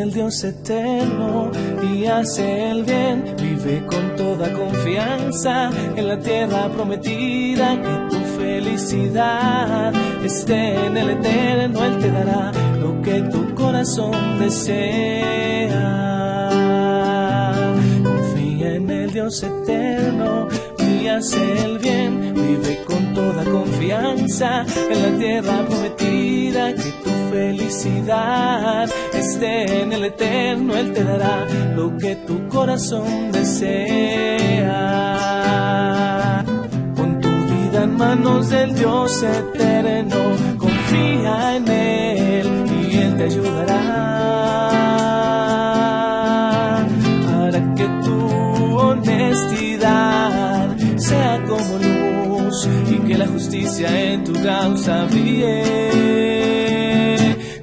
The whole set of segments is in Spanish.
el Dios eterno y hace el bien. Vive con toda confianza en la tierra prometida, que tu felicidad esté en el eterno. Él te dará lo que tu corazón desea. Confía en el Dios eterno y hace el bien. Vive con toda confianza en la tierra prometida, que tu felicidad esté en el eterno. Él te dará lo que tu corazón desea. Pon tu vida en manos del Dios eterno, confía en Él y Él te ayudará. Hará que tu honestidad sea como luz y que la justicia en tu causa brille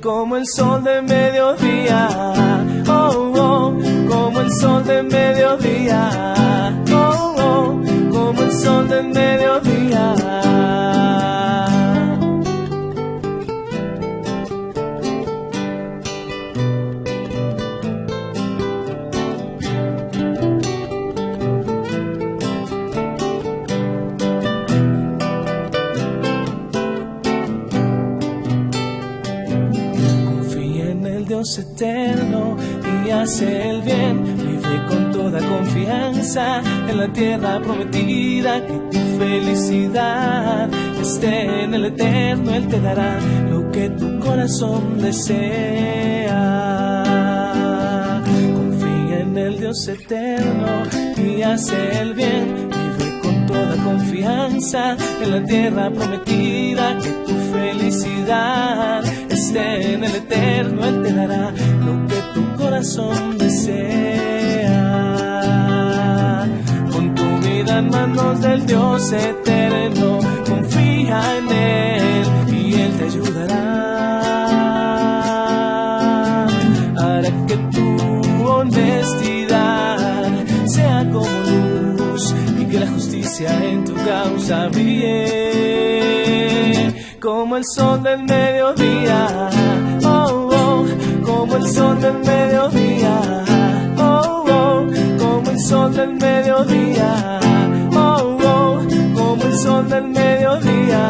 como el sol de mediodía. Oh, oh, como el sol de mediodía. Oh, oh, como el sol de mediodía. Dios eterno y hace el bien. Vive con toda confianza en la tierra prometida, que tu felicidad esté en el eterno. Él te dará lo que tu corazón desea. Confía en el Dios eterno y hace el bien. Vive con toda confianza en la tierra prometida, que tu felicidad esté en el eterno. Él te dará lo que tu corazón desea. Pon tu vida en manos del Dios eterno, confía en Él y Él te ayudará. Hará que tu honestidad sea como luz y que la justicia en tu causa brille como el sol del mediodía. Oh, oh, como el sol del mediodía. Oh, oh, como el sol del mediodía. Oh, oh, como el sol del mediodía.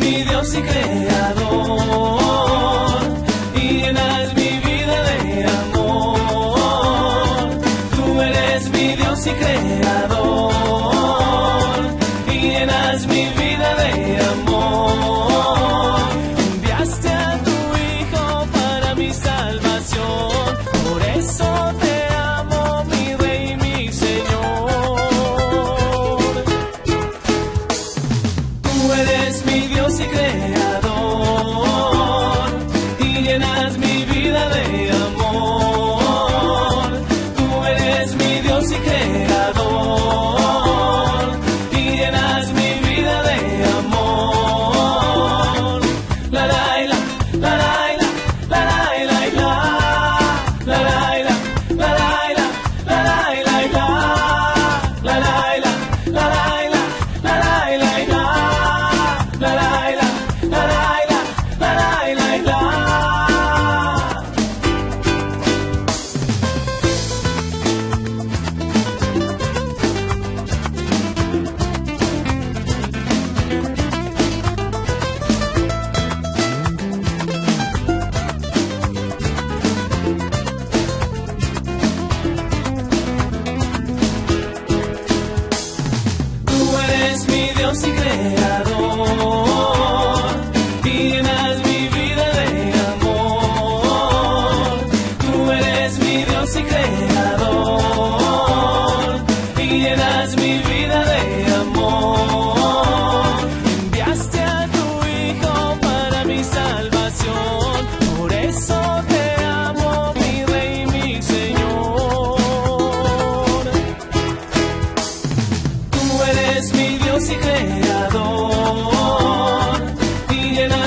Mi Dios y creador.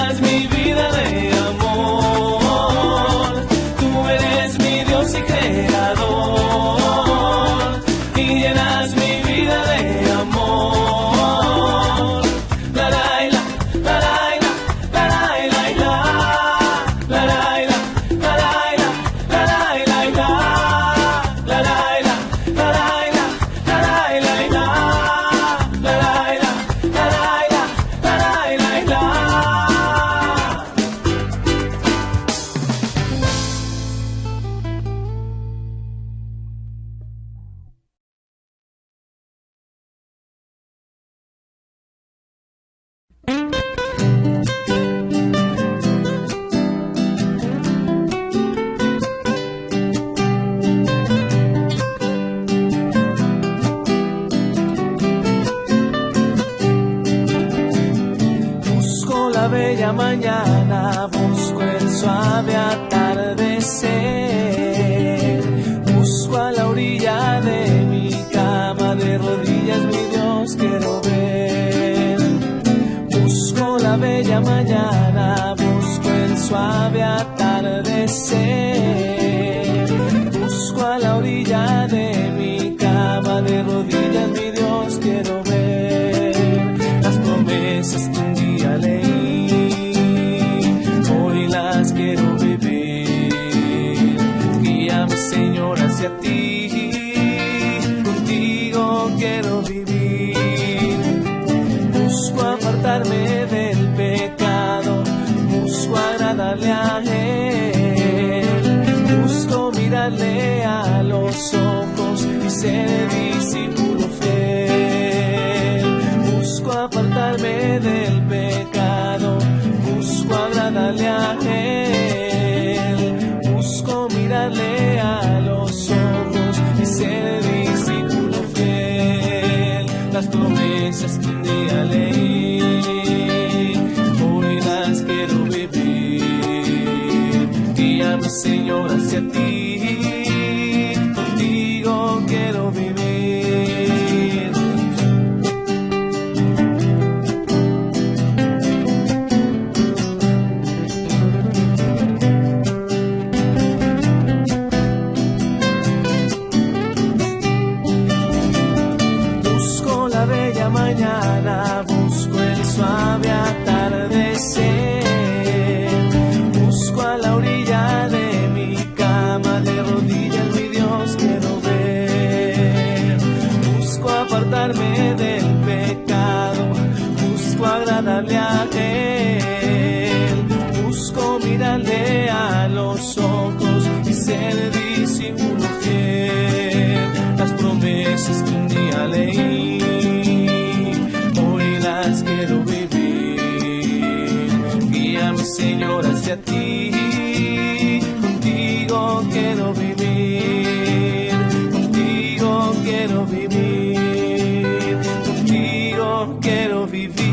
llenas mi vida de amor. Tú eres mi Dios y creador, y llenas mi vida de amor. La la la, la la la, la la la, la la la, la la la, la la la, la la la, la la la, la la la, la la la, la la la. Busco la bella mañana, busco el suave atardecer, busco a la orilla de mi cama, de rodillas mi Dios quiero ver. Busco la bella mañana, busco el suave atardecer, busco a la orilla de mi cama, de rodillas mi Dios quiero ver. Las promesas que un día leí, hoy las quiero vivir. Guíame, Señor, hacia ti, contigo quiero vivir. Busco apartarme del pecado, busco agradarle a Él, busco mirarle a los ojos y ser discípulo fiel. Busco apartarme del pecado, busco agradarle a Él, busco mirarle a los ojos y ser discípulo fiel. Las promesas que un día leí, hoy las quiero vivir. Guíame, Señor, hacia ti, contigo quiero vivir. Busco la bella mañana, busco el suave atardecer, busco a la orilla de mi cama, de rodillas mi Dios quiero ver. Busco apartarme del pecado, busco agradarle a Él, busco mirarle a los ojos y ser discípulo fiel. Las promesas que un día leí, hoy las quiero vivir. Guíame, Señor, hacia ti, contigo quiero vivir. Contigo quiero vivir, contigo quiero vivir.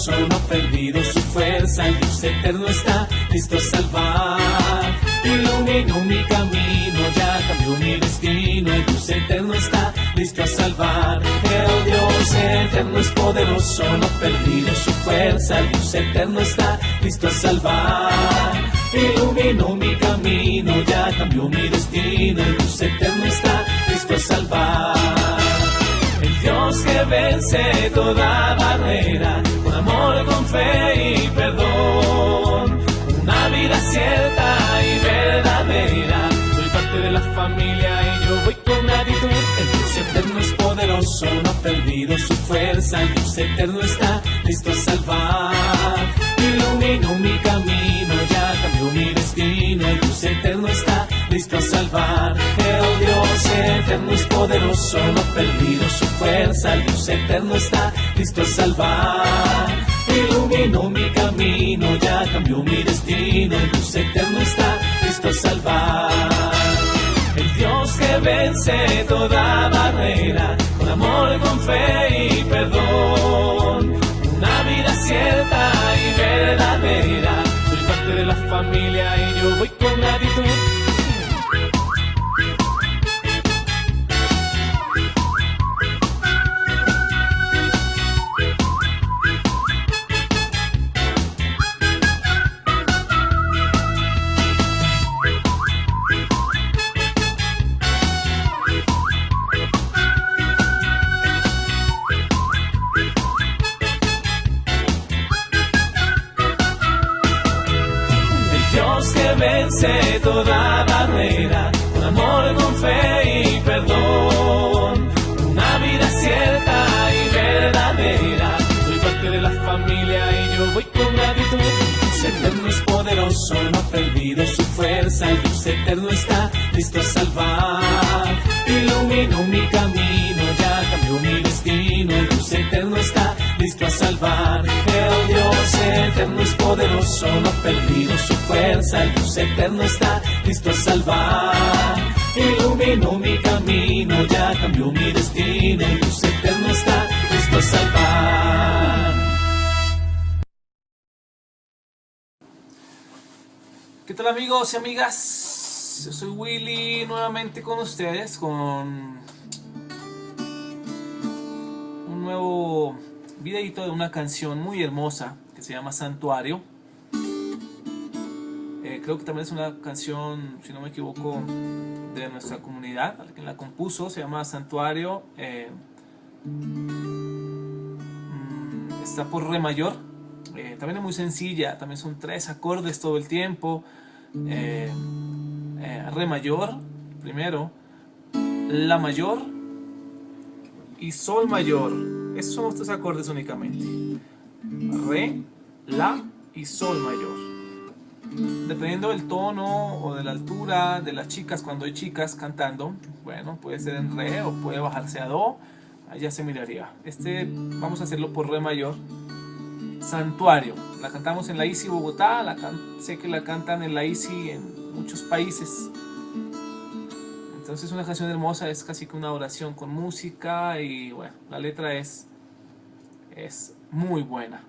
No ha perdido su fuerza, el Dios eterno está listo a salvar. Iluminó mi camino, ya cambió mi destino, el Dios eterno está listo a salvar. El Dios eterno es poderoso, no ha perdido su fuerza, el Dios eterno está listo a salvar. Iluminó mi camino, ya cambió mi destino, el Dios eterno está listo a salvar. El Dios que vence toda barrera, con amor, con fe y perdón, una vida cierta y verdadera. Soy parte de la familia y yo voy con gratitud. El Dios eterno es poderoso, no ha perdido su fuerza, el Dios eterno está listo a salvar. Iluminó mi camino, ya cambió mi destino, el Dios eterno está listo a salvar. El Dios eterno es poderoso, no ha perdido su fuerza, el Dios eterno está listo a salvar. Iluminó mi camino, ya cambió mi destino, el Dios eterno está listo a salvar. El Dios que vence toda barrera, con amor, con fe y perdón, una vida cierta y verdadera. Soy parte de la familia y yo voy con gratitud. Dios que vence toda barrera, con amor, con fe y perdón, una vida cierta y verdadera. Soy parte de la familia y yo voy con gratitud. Dios eterno es poderoso, no ha perdido su fuerza. El Dios eterno está listo a salvar. Iluminó mi camino, ya cambió mi destino. El Dios eterno está listo a salvar. El Dios eterno es poderoso, no ha perdido su fuerza. El Dios eterno está listo a salvar. Iluminó mi camino, ya cambió mi destino. El Dios eterno está listo a salvar. ¿Qué tal, amigos y amigas? Yo soy Willy, nuevamente con ustedes con un nuevo videito de una canción muy hermosa que se llama Santuario. Creo que también es una canción, si no me equivoco, de nuestra comunidad. Quien la compuso se llama Santuario. Está por re mayor. También es muy sencilla, también son 3 acordes todo el tiempo. Re mayor primero, la mayor y sol mayor. Esos son los 3 acordes únicamente: re, la y sol mayor. Dependiendo del tono o de la altura de las chicas, cuando hay chicas cantando, bueno, puede ser en re o puede bajarse a do. Allá se miraría. Vamos a hacerlo por re mayor. Santuario. La cantamos en la ICI Bogotá. Sé que la cantan en la ICI en muchos países. Entonces es una canción hermosa, es casi que una oración con música y bueno, la letra es muy buena.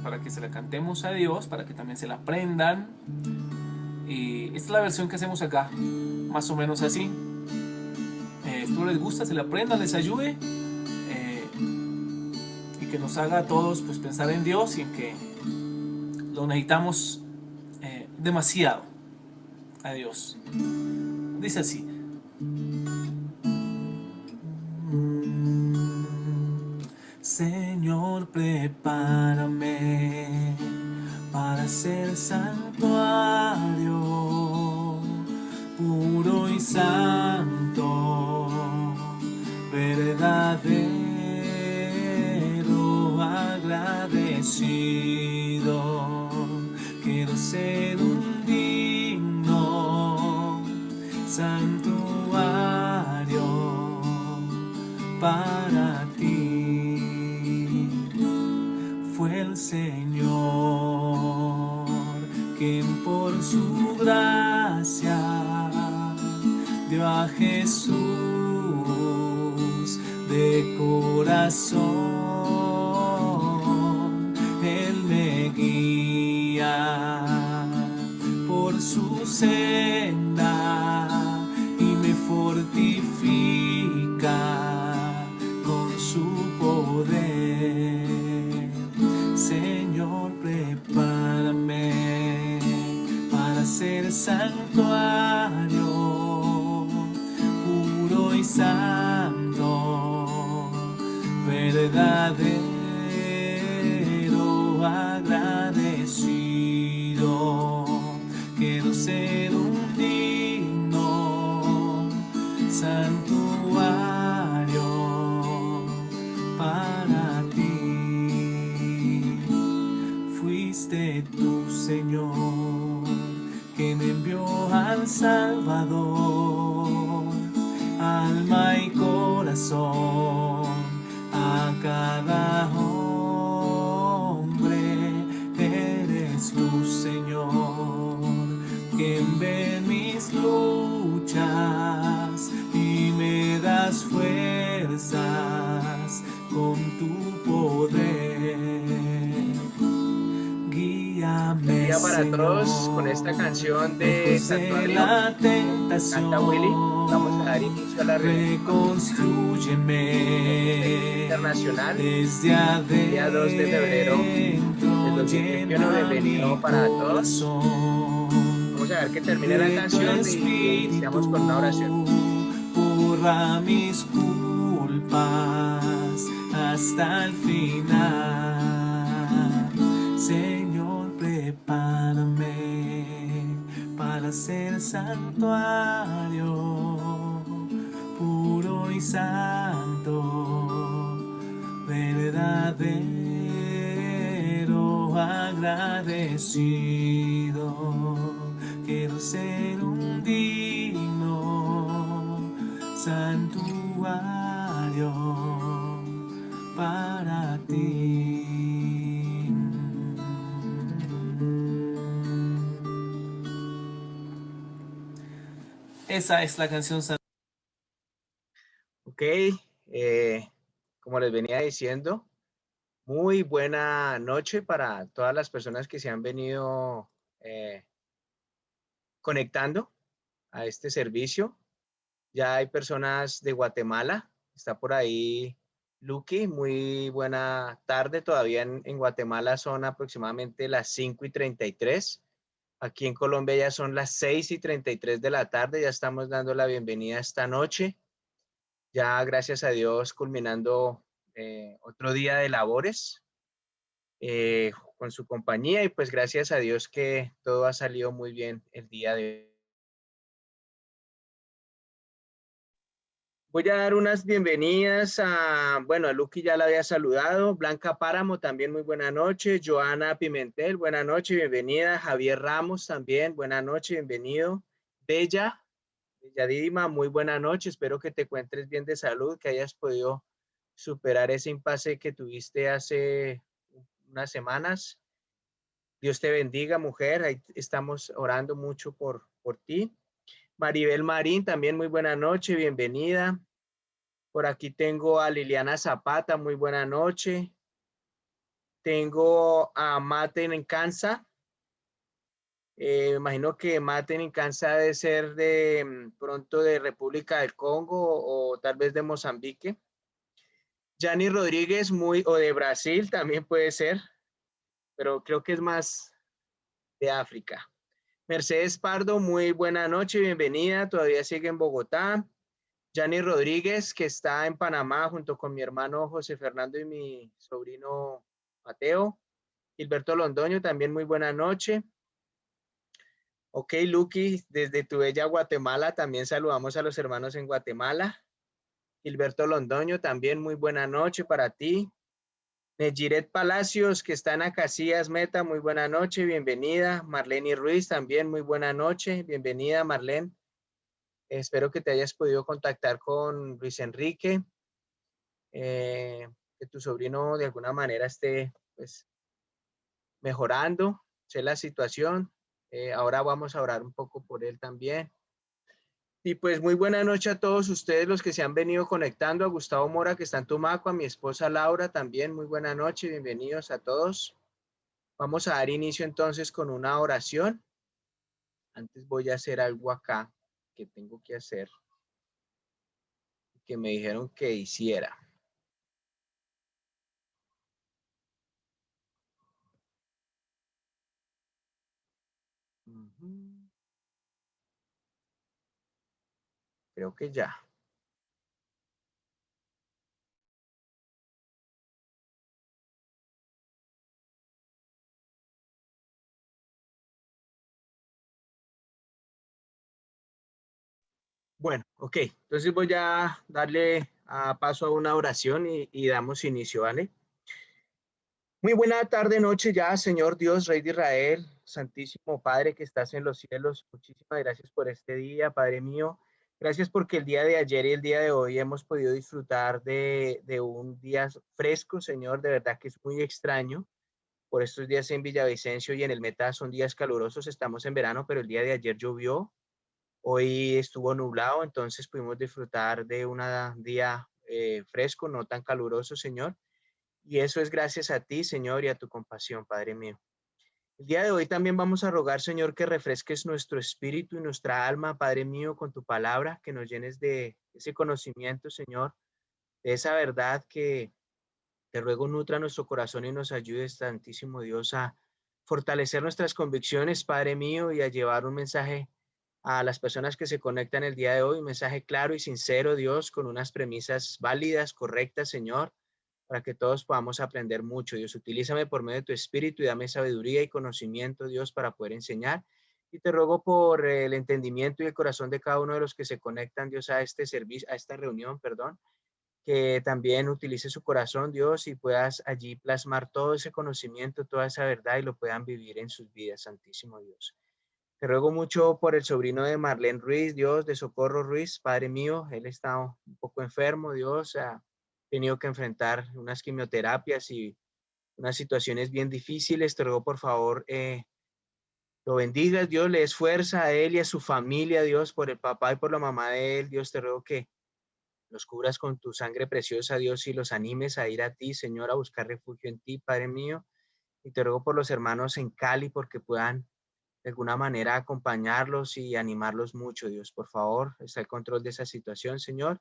Para que se la cantemos a Dios, para que también se la aprendan. Y esta es la versión que hacemos acá, más o menos así. Espero les gusta, se la aprendan, les ayude y que nos haga a todos pues pensar en Dios y en que lo necesitamos demasiado a Dios. Dice así: Señor, prepárame para ser santuario, puro y santo, verdadero, agradecido. Quiero ser un digno santuario para ti. Fue el Señor quien por su gracia dio a Jesús de corazón. Él me guía por su senda y me fortifica con su poder. Señor, prepárame para ser santuario, puro y santo, verdadero, agradecido. Quiero ser un digno santuario para ti. Fuiste tú, Señor, quien envió al Salvador, alma y corazón, a cada hombre. Eres luz, Señor, quien ve mis luchas y me das fuerzas con tu poder. Buen día para todos con esta canción de Santuario. Canta Willy. Vamos a dar inicio a la reunión internacional. Día 2 de febrero del 2021. Bienvenido para todos. Vamos a ver que termine la canción y iniciamos con una oración. Borra mis culpas hasta el final. Señor, prepárame para ser santuario puro y santo, verdadero, agradecido. Quiero ser un digno santuario para ti. Esa es la canción. Ok, como les venía diciendo, muy buena noche para todas las personas que se han venido conectando a este servicio. Ya hay personas de Guatemala, está por ahí Lucky, muy buena tarde. Todavía en Guatemala son aproximadamente las 5:33. Aquí en Colombia ya son las 6:33 de la tarde, ya estamos dando la bienvenida esta noche. Ya gracias a Dios culminando otro día de labores con su compañía y pues gracias a Dios que todo ha salido muy bien el día de hoy. Voy a dar unas bienvenidas a, bueno, a Lucky ya la había saludado, Blanca Páramo también muy buena noche, Joana Pimentel, buena noche, bienvenida, Javier Ramos también, buena noche, bienvenido, Bella Didima, muy buena noche, espero que te encuentres bien de salud, que hayas podido superar ese impasse que tuviste hace unas semanas. Dios te bendiga, mujer, ahí estamos orando mucho por ti. Maribel Marín, también muy buena noche, bienvenida. Por aquí tengo a Liliana Zapata, muy buena noche. Tengo a Maten en Cansa. Me imagino que Maten en Cansa debe ser de pronto de República del Congo o tal vez de Mozambique. Yanni Rodríguez, o de Brasil también puede ser, pero creo que es más de África. Mercedes Pardo, muy buena noche, bienvenida, todavía sigue en Bogotá. Yanni Rodríguez, que está en Panamá junto con mi hermano José Fernando y mi sobrino Mateo. Gilberto Londoño, también muy buena noche. Ok, Lucky, desde tu bella Guatemala, también saludamos a los hermanos en Guatemala. Gilberto Londoño, también muy buena noche para ti. Nejiret Palacios, que está en Acacias Meta, muy buena noche, bienvenida. Marlene Ruiz, también muy buena noche, bienvenida Marlene. Espero que te hayas podido contactar con Luis Enrique, que tu sobrino de alguna manera esté pues, mejorando, sé la situación. Ahora vamos a orar un poco por él también. Y pues muy buena noche a todos ustedes los que se han venido conectando, a Gustavo Mora que está en Tumaco, a mi esposa Laura también, muy buena noche, bienvenidos a todos. Vamos a dar inicio entonces con una oración. Antes voy a hacer algo acá que tengo que hacer, que me dijeron que hiciera. Creo que ya. Bueno, ok. Entonces voy a darle paso a una oración y damos inicio, ¿vale? Muy buena tarde, noche ya, Señor Dios, Rey de Israel, Santísimo Padre que estás en los cielos. Muchísimas gracias por este día, Padre mío. Gracias porque el día de ayer y el día de hoy hemos podido disfrutar de un día fresco, Señor. De verdad que es muy extraño. Por estos días en Villavicencio y en el Meta son días calurosos. Estamos en verano, pero el día de ayer llovió. Hoy estuvo nublado, entonces pudimos disfrutar de un día fresco, no tan caluroso, Señor. Y eso es gracias a ti, Señor, y a tu compasión, Padre mío. El día de hoy también vamos a rogar, Señor, que refresques nuestro espíritu y nuestra alma, Padre mío, con tu palabra, que nos llenes de ese conocimiento, Señor, de esa verdad que te ruego nutra nuestro corazón y nos ayude, Santísimo Dios, a fortalecer nuestras convicciones, Padre mío, y a llevar un mensaje a las personas que se conectan el día de hoy, un mensaje claro y sincero, Dios, con unas premisas válidas, correctas, Señor, para que todos podamos aprender mucho. Dios, utilízame por medio de tu espíritu y dame sabiduría y conocimiento, Dios, para poder enseñar. Y te ruego por el entendimiento y el corazón de cada uno de los que se conectan, Dios, a este servicio, a esta reunión, perdón, que también utilice su corazón, Dios, y puedas allí plasmar todo ese conocimiento, toda esa verdad y lo puedan vivir en sus vidas, Santísimo Dios. Te ruego mucho por el sobrino de Marlene Ruiz, Dios, de Socorro Ruiz, Padre mío, él está un poco enfermo, Dios, ha tenido que enfrentar unas quimioterapias y unas situaciones bien difíciles. Te ruego, por favor, lo bendigas, Dios, le des fuerza a él y a su familia, Dios, por el papá y por la mamá de él. Dios, te ruego que los cubras con tu sangre preciosa, Dios, y los animes a ir a ti, Señor, a buscar refugio en ti, Padre mío. Y te ruego por los hermanos en Cali, porque puedan de alguna manera acompañarlos y animarlos mucho, Dios, por favor, está el control de esa situación, Señor.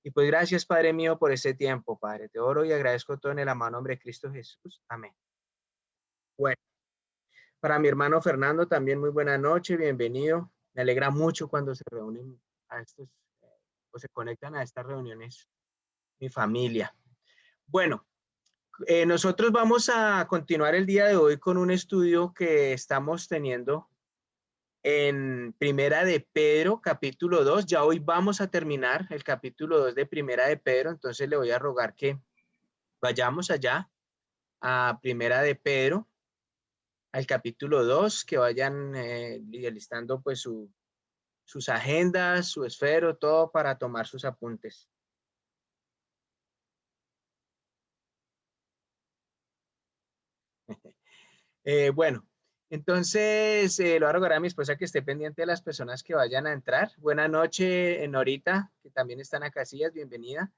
Y pues gracias, Padre mío, por este tiempo, Padre. Te oro y agradezco todo en el amado nombre de Cristo Jesús. Amén. Bueno, para mi hermano Fernando también muy buena noche, bienvenido. Me alegra mucho cuando se reúnen a estos o se conectan a estas reuniones mi familia. Bueno, nosotros vamos a continuar el día de hoy con un estudio que estamos teniendo en Primera de Pedro, capítulo 2. Ya hoy vamos a terminar el capítulo 2 de Primera de Pedro, entonces le voy a rogar que vayamos allá a Primera de Pedro, al capítulo 2, que vayan listando pues sus agendas, su esfero, todo para tomar sus apuntes. Bueno, entonces le voy a rogar a mi esposa que esté pendiente de las personas que vayan a entrar. Buenas noches, Norita, que también están a casillas, bienvenida.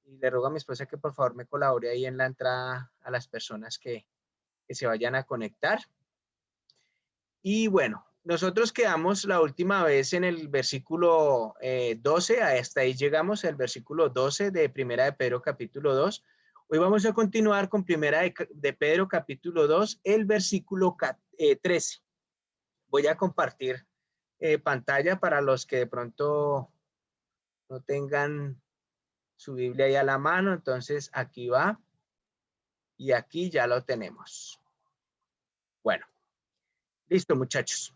Y le ruego a mi esposa que por favor me colabore ahí en la entrada a las personas que se vayan a conectar. Y bueno, nosotros quedamos la última vez en el versículo 12, hasta ahí llegamos al versículo 12 de Primera de Pedro capítulo 2. Hoy vamos a continuar con Primera de Pedro capítulo 2, el versículo 13. Voy a compartir pantalla para los que de pronto no tengan su Biblia ahí a la mano. Entonces aquí va y aquí ya lo tenemos. Bueno, listo muchachos.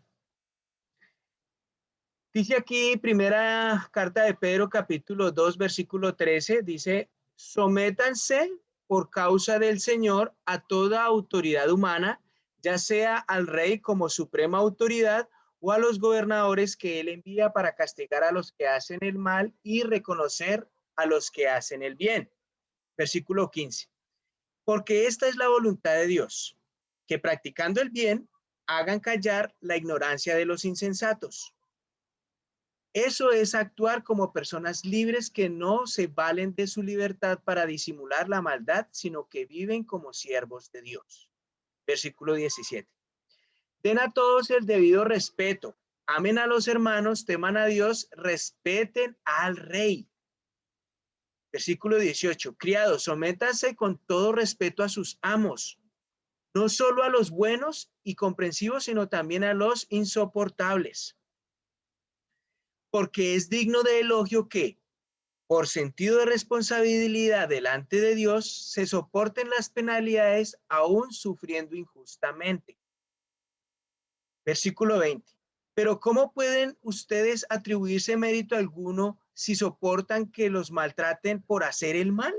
Dice aquí, primera carta de Pedro, capítulo 2, versículo 13, dice, sométanse por causa del Señor a toda autoridad humana, ya sea al rey como suprema autoridad o a los gobernadores que él envía para castigar a los que hacen el mal y reconocer a los que hacen el bien. Versículo 15. Porque esta es la voluntad de Dios, que practicando el bien hagan callar la ignorancia de los insensatos. Eso es actuar como personas libres que no se valen de su libertad para disimular la maldad, sino que viven como siervos de Dios. Versículo 17. Den a todos el debido respeto, amen a los hermanos, teman a Dios, respeten al rey. Versículo 18. Criados, sométanse con todo respeto a sus amos, no solo a los buenos y comprensivos, sino también a los insoportables. Porque es digno de elogio que, por sentido de responsabilidad delante de Dios, se soporten las penalidades aún sufriendo injustamente. Versículo 20. Pero ¿cómo pueden ustedes atribuirse mérito alguno si soportan que los maltraten por hacer el mal?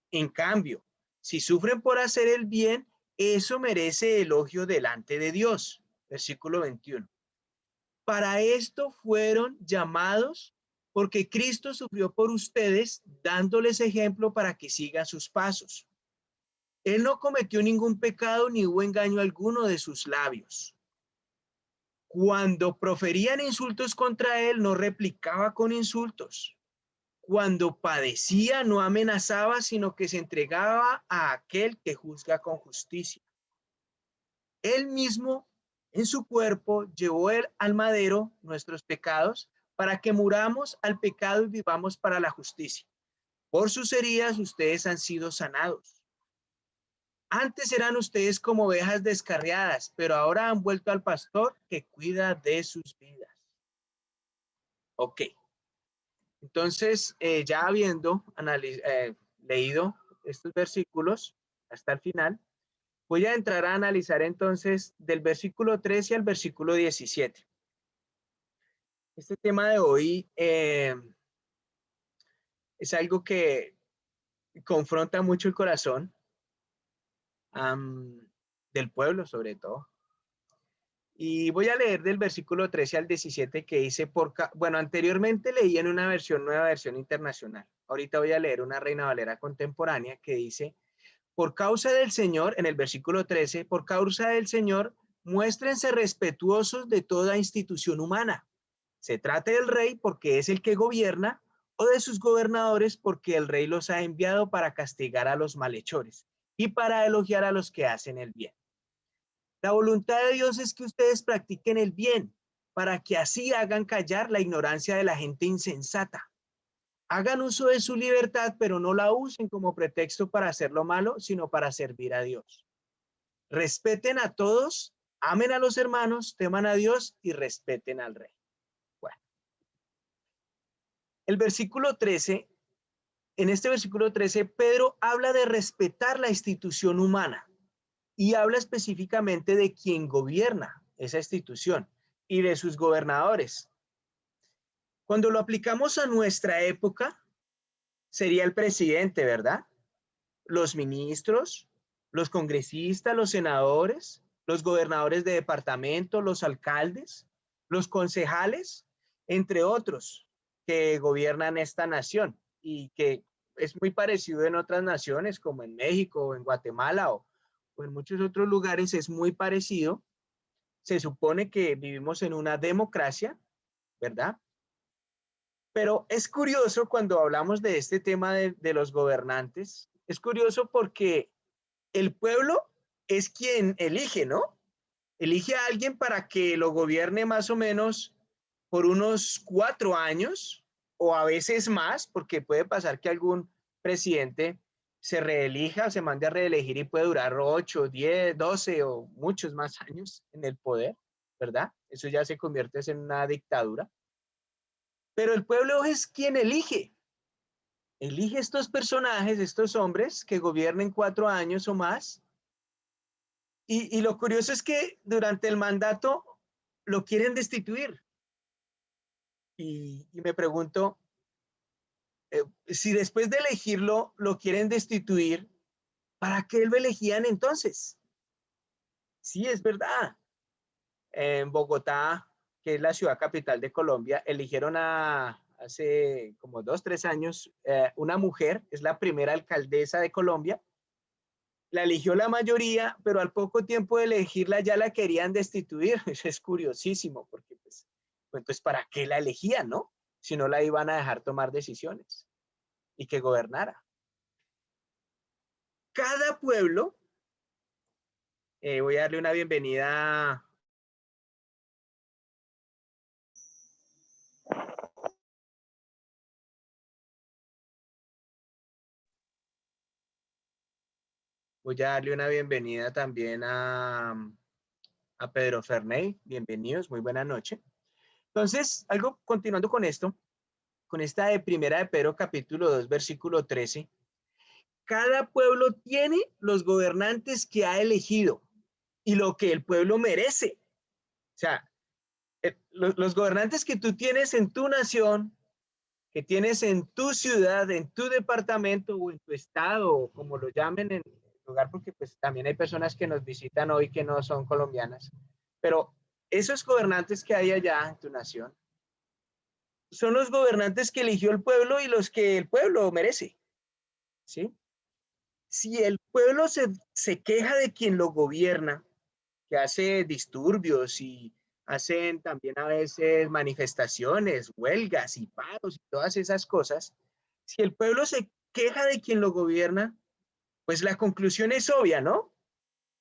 En cambio, si sufren por hacer el bien, eso merece elogio delante de Dios. Versículo 21. Para esto fueron llamados, porque Cristo sufrió por ustedes, dándoles ejemplo para que sigan sus pasos. Él no cometió ningún pecado ni hubo engaño alguno de sus labios. Cuando proferían insultos contra él, no replicaba con insultos. Cuando padecía, no amenazaba, sino que se entregaba a aquel que juzga con justicia. Él mismo en su cuerpo llevó él al madero nuestros pecados para que muramos al pecado y vivamos para la justicia. Por sus heridas ustedes han sido sanados. Antes eran ustedes como ovejas descarriadas, pero ahora han vuelto al pastor que cuida de sus vidas. Ok. Entonces, ya habiendo leído estos versículos hasta el final, voy a entrar a analizar entonces del versículo 13 al versículo 17. Este tema de hoy es algo que confronta mucho el corazón del pueblo, sobre todo. Y voy a leer del versículo 13 al 17 que dice, bueno, anteriormente leí en una nueva versión internacional. Ahorita voy a leer una Reina Valera contemporánea que dice, por causa del Señor, en el versículo 13, por causa del Señor, muéstrense respetuosos de toda institución humana. Se trate del rey porque es el que gobierna, o de sus gobernadores porque el rey los ha enviado para castigar a los malhechores y para elogiar a los que hacen el bien. La voluntad de Dios es que ustedes practiquen el bien, para que así hagan callar la ignorancia de la gente insensata. Hagan uso de su libertad, pero no la usen como pretexto para hacer lo malo, sino para servir a Dios. Respeten a todos, amen a los hermanos, teman a Dios y respeten al rey. Bueno, el versículo 13, en este versículo 13, Pedro habla de respetar la institución humana. Y habla específicamente de quien gobierna esa institución y de sus gobernadores. Cuando lo aplicamos a nuestra época, sería el presidente, ¿verdad? Los ministros, los congresistas, los senadores, los gobernadores de departamento, los alcaldes, los concejales, entre otros que gobiernan esta nación y que es muy parecido en otras naciones como en México o en Guatemala o en muchos otros lugares es muy parecido. Se supone que vivimos en una democracia, ¿verdad? Pero es curioso cuando hablamos de este tema de los gobernantes, es curioso porque el pueblo es quien elige, ¿no? Elige a alguien para que lo gobierne más o menos por unos 4 años o a veces más, porque puede pasar que algún presidente se reelija, se mande a reelegir y puede durar 8, 10, 12 o muchos más años en el poder, ¿verdad? Eso ya se convierte en una dictadura. Pero el pueblo es quien elige estos personajes, estos hombres que gobiernen 4 años o más. Y lo curioso es que durante el mandato lo quieren destituir. Y me pregunto, si después de elegirlo lo quieren destituir, ¿para qué lo elegían entonces? Sí, es verdad. En Bogotá, que es la ciudad capital de Colombia, eligieron hace como 2, 3 años una mujer, es la primera alcaldesa de Colombia. La eligió la mayoría, pero al poco tiempo de elegirla ya la querían destituir. Eso es curiosísimo, porque pues, entonces, ¿para qué la elegían, no? Si no la iban a dejar tomar decisiones y que gobernara. Cada pueblo, voy a darle una bienvenida. Voy a darle una bienvenida también a Pedro Ferney. Bienvenidos, muy buena noche. Entonces, continuando con esto, con esta de primera de Pedro capítulo 2, versículo 13. Cada pueblo tiene los gobernantes que ha elegido y lo que el pueblo merece. O sea, los gobernantes que tú tienes en tu nación, que tienes en tu ciudad, en tu departamento o en tu estado, o como lo llamen en el lugar, porque pues también hay personas que nos visitan hoy que no son colombianas, pero esos gobernantes que hay allá en tu nación son los gobernantes que eligió el pueblo y los que el pueblo merece, ¿sí? Si el pueblo se queja de quien lo gobierna, que hace disturbios y hacen también a veces manifestaciones, huelgas y paros y todas esas cosas, si el pueblo se queja de quien lo gobierna, pues la conclusión es obvia, ¿no?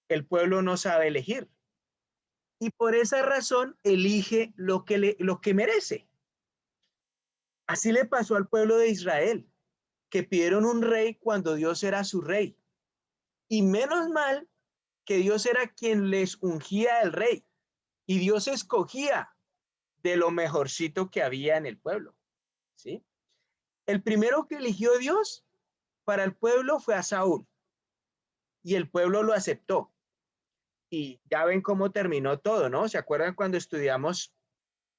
El pueblo no sabe elegir. Y por esa razón elige lo que merece. Así le pasó al pueblo de Israel, que pidieron un rey cuando Dios era su rey. Y menos mal que Dios era quien les ungía el rey. Y Dios escogía de lo mejorcito que había en el pueblo. ¿Sí? El primero que eligió Dios para el pueblo fue a Saúl. Y el pueblo lo aceptó. Y ya ven cómo terminó todo, ¿no? ¿Se acuerdan cuando estudiamos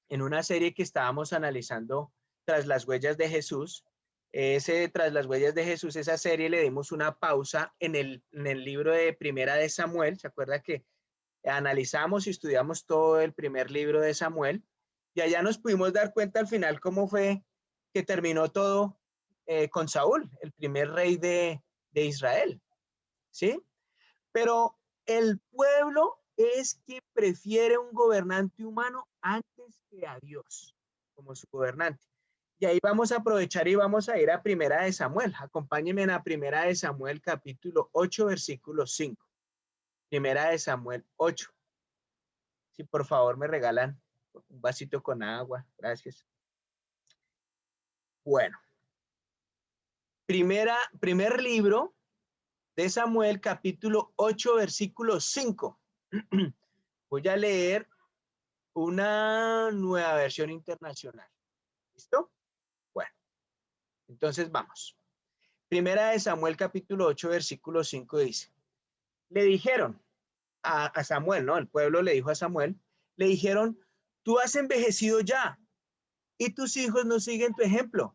en una serie que estábamos analizando Tras las huellas de Jesús? Tras las huellas de Jesús, esa serie le dimos una pausa en el libro de Primera de Samuel. ¿Se acuerda que analizamos y estudiamos todo el primer libro de Samuel? Y allá nos pudimos dar cuenta al final cómo fue que terminó todo con Saúl, el primer rey de Israel. ¿Sí? Pero el pueblo es quien prefiere un gobernante humano antes que a Dios como su gobernante. Y ahí vamos a aprovechar y vamos a ir a Primera de Samuel. Acompáñenme a Primera de Samuel, capítulo 8, versículo 5. Primera de Samuel 8. Si por favor me regalan un vasito con agua. Gracias. Bueno. Primer libro de Samuel, capítulo 8, versículo 5. Voy a leer una nueva versión internacional. ¿Listo? Bueno, entonces vamos. Primera de Samuel, capítulo 8, versículo 5 dice, le dijeron a Samuel, ¿no? El pueblo le dijo a Samuel, le dijeron, tú has envejecido ya y tus hijos no siguen tu ejemplo.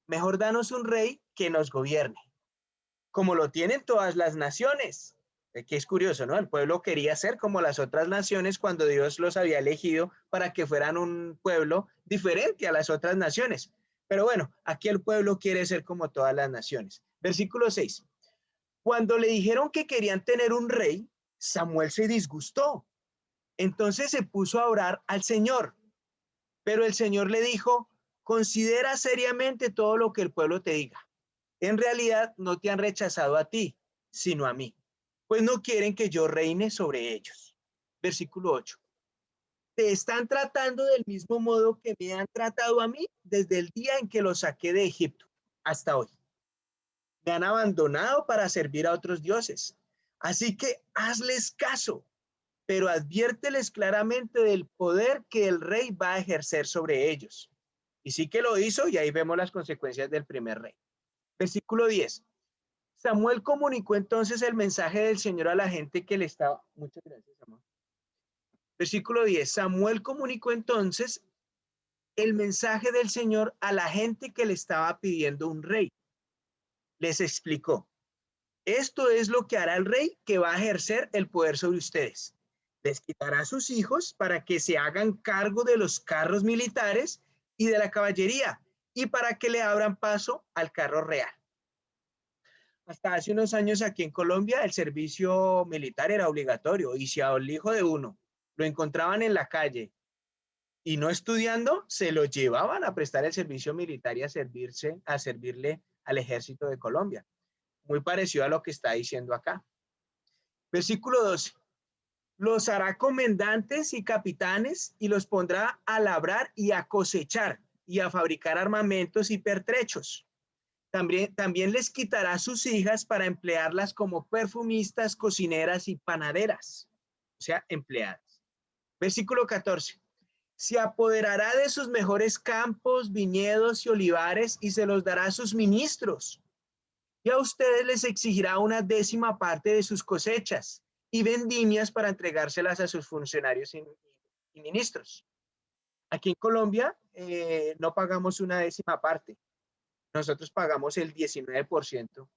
Mejor danos un rey que nos gobierne, como lo tienen todas las naciones. Que es curioso, ¿no? El pueblo quería ser como las otras naciones cuando Dios los había elegido para que fueran un pueblo diferente a las otras naciones. Pero bueno, aquí el pueblo quiere ser como todas las naciones. Versículo 6. Cuando le dijeron que querían tener un rey, Samuel se disgustó. Entonces se puso a orar al Señor. Pero el Señor le dijo, considera seriamente todo lo que el pueblo te diga. En realidad no te han rechazado a ti, sino a mí, pues no quieren que yo reine sobre ellos. Versículo 8. Te están tratando del mismo modo que me han tratado a mí desde el día en que los saqué de Egipto hasta hoy. Me han abandonado para servir a otros dioses. Así que hazles caso, pero adviérteles claramente del poder que el rey va a ejercer sobre ellos. Y sí que lo hizo, y ahí vemos las consecuencias del primer rey. Versículo 10. Samuel comunicó entonces el mensaje del Señor a la gente que le estaba... Muchas gracias, Samuel. Versículo 10. Samuel comunicó entonces el mensaje del Señor a la gente que le estaba pidiendo un rey. Les explicó, esto es lo que hará el rey que va a ejercer el poder sobre ustedes. Les quitará a sus hijos para que se hagan cargo de los carros militares y de la caballería y para que le abran paso al carro real. Hasta hace unos años aquí en Colombia el servicio militar era obligatorio y si al hijo de uno lo encontraban en la calle y no estudiando, se lo llevaban a prestar el servicio militar y a servirle al ejército de Colombia. Muy parecido a lo que está diciendo acá. Versículo 12. Los hará comandantes y capitanes y los pondrá a labrar y a cosechar y a fabricar armamentos y pertrechos. También les quitará sus hijas para emplearlas como perfumistas, cocineras y panaderas, o sea, empleadas. Versículo 14. Se apoderará de sus mejores campos, viñedos y olivares y se los dará a sus ministros. Y a ustedes les exigirá una 10ª parte de sus cosechas y vendimias para entregárselas a sus funcionarios y ministros. Aquí en Colombia no pagamos una 10ª parte. Nosotros pagamos el 19%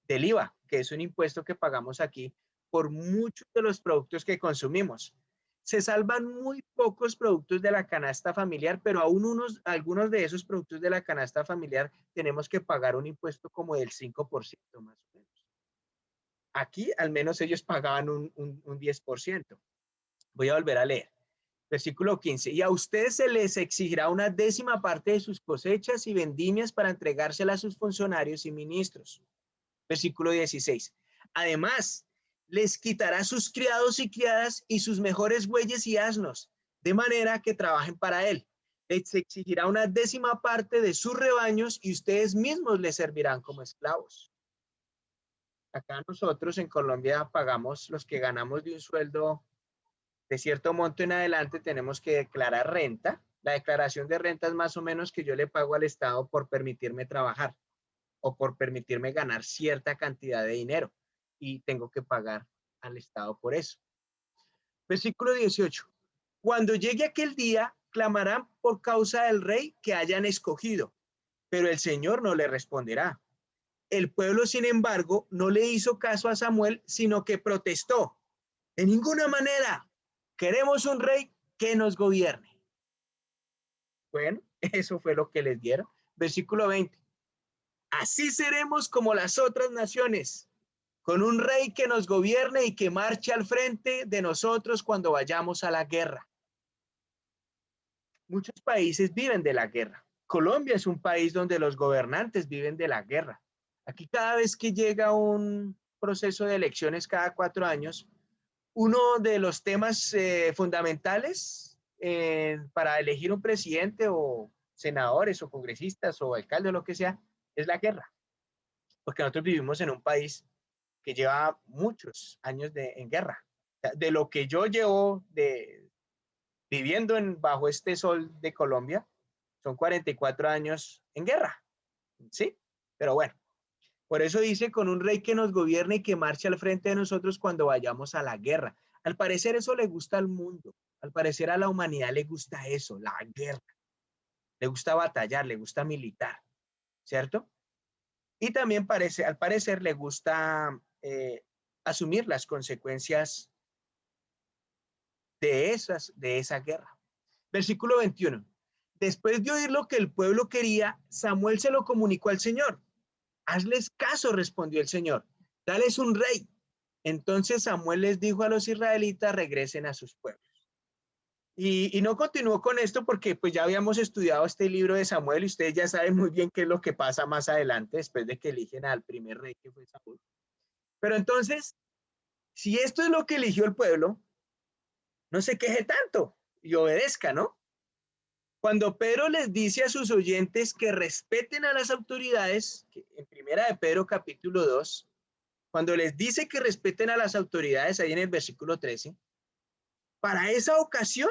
del IVA, que es un impuesto que pagamos aquí por muchos de los productos que consumimos. Se salvan muy pocos productos de la canasta familiar, pero aún algunos de esos productos de la canasta familiar tenemos que pagar un impuesto como del 5% más o menos. Aquí al menos ellos pagaban un 10%. Voy a volver a leer. Versículo 15. Y a ustedes se les exigirá una 10ª parte de sus cosechas y vendimias para entregárselas a sus funcionarios y ministros. Versículo 16. Además, les quitará sus criados y criadas y sus mejores bueyes y asnos, de manera que trabajen para él. Les exigirá una 10ª parte de sus rebaños y ustedes mismos les servirán como esclavos. Acá nosotros en Colombia pagamos, los que ganamos de un sueldo de cierto monto en adelante, tenemos que declarar renta. La declaración de renta es más o menos que yo le pago al Estado por permitirme trabajar o por permitirme ganar cierta cantidad de dinero y tengo que pagar al Estado por eso. Versículo 18. Cuando llegue aquel día, clamarán por causa del rey que hayan escogido, pero el Señor no le responderá. El pueblo, sin embargo, no le hizo caso a Samuel, sino que protestó. De ninguna manera queremos un rey que nos gobierne. Bueno, eso fue lo que les dieron. Versículo 20. Así seremos como las otras naciones, con un rey que nos gobierne y que marche al frente de nosotros cuando vayamos a la guerra. Muchos países viven de la guerra. Colombia es un país donde los gobernantes viven de la guerra. Aquí cada vez que llega un proceso de elecciones cada 4 años, uno de los temas fundamentales para elegir un presidente o senadores o congresistas o alcalde o lo que sea, es la guerra. Porque nosotros vivimos en un país que lleva muchos años en guerra. De lo que yo llevo viviendo bajo este sol de Colombia, son 44 años en guerra. ¿Sí? Pero bueno. Por eso dice, con un rey que nos gobierne y que marche al frente de nosotros cuando vayamos a la guerra. Al parecer eso le gusta al mundo. Al parecer a la humanidad le gusta eso, la guerra. Le gusta batallar, le gusta militar, ¿cierto? Y también al parecer le gusta asumir las consecuencias de esa guerra. Versículo 21. Después de oír lo que el pueblo quería, Samuel se lo comunicó al Señor. Hazles caso, respondió el Señor. Dales un rey. Entonces Samuel les dijo a los israelitas, regresen a sus pueblos. Y no continuó con esto porque pues ya habíamos estudiado este libro de Samuel y ustedes ya saben muy bien qué es lo que pasa más adelante después de que eligen al primer rey que fue Saúl. Pero entonces, si esto es lo que eligió el pueblo, no se queje tanto y obedezca, ¿no? Cuando Pedro les dice a sus oyentes que respeten a las autoridades, que en primera de Pedro capítulo 2, cuando les dice que respeten a las autoridades, ahí en el versículo 13, para esa ocasión,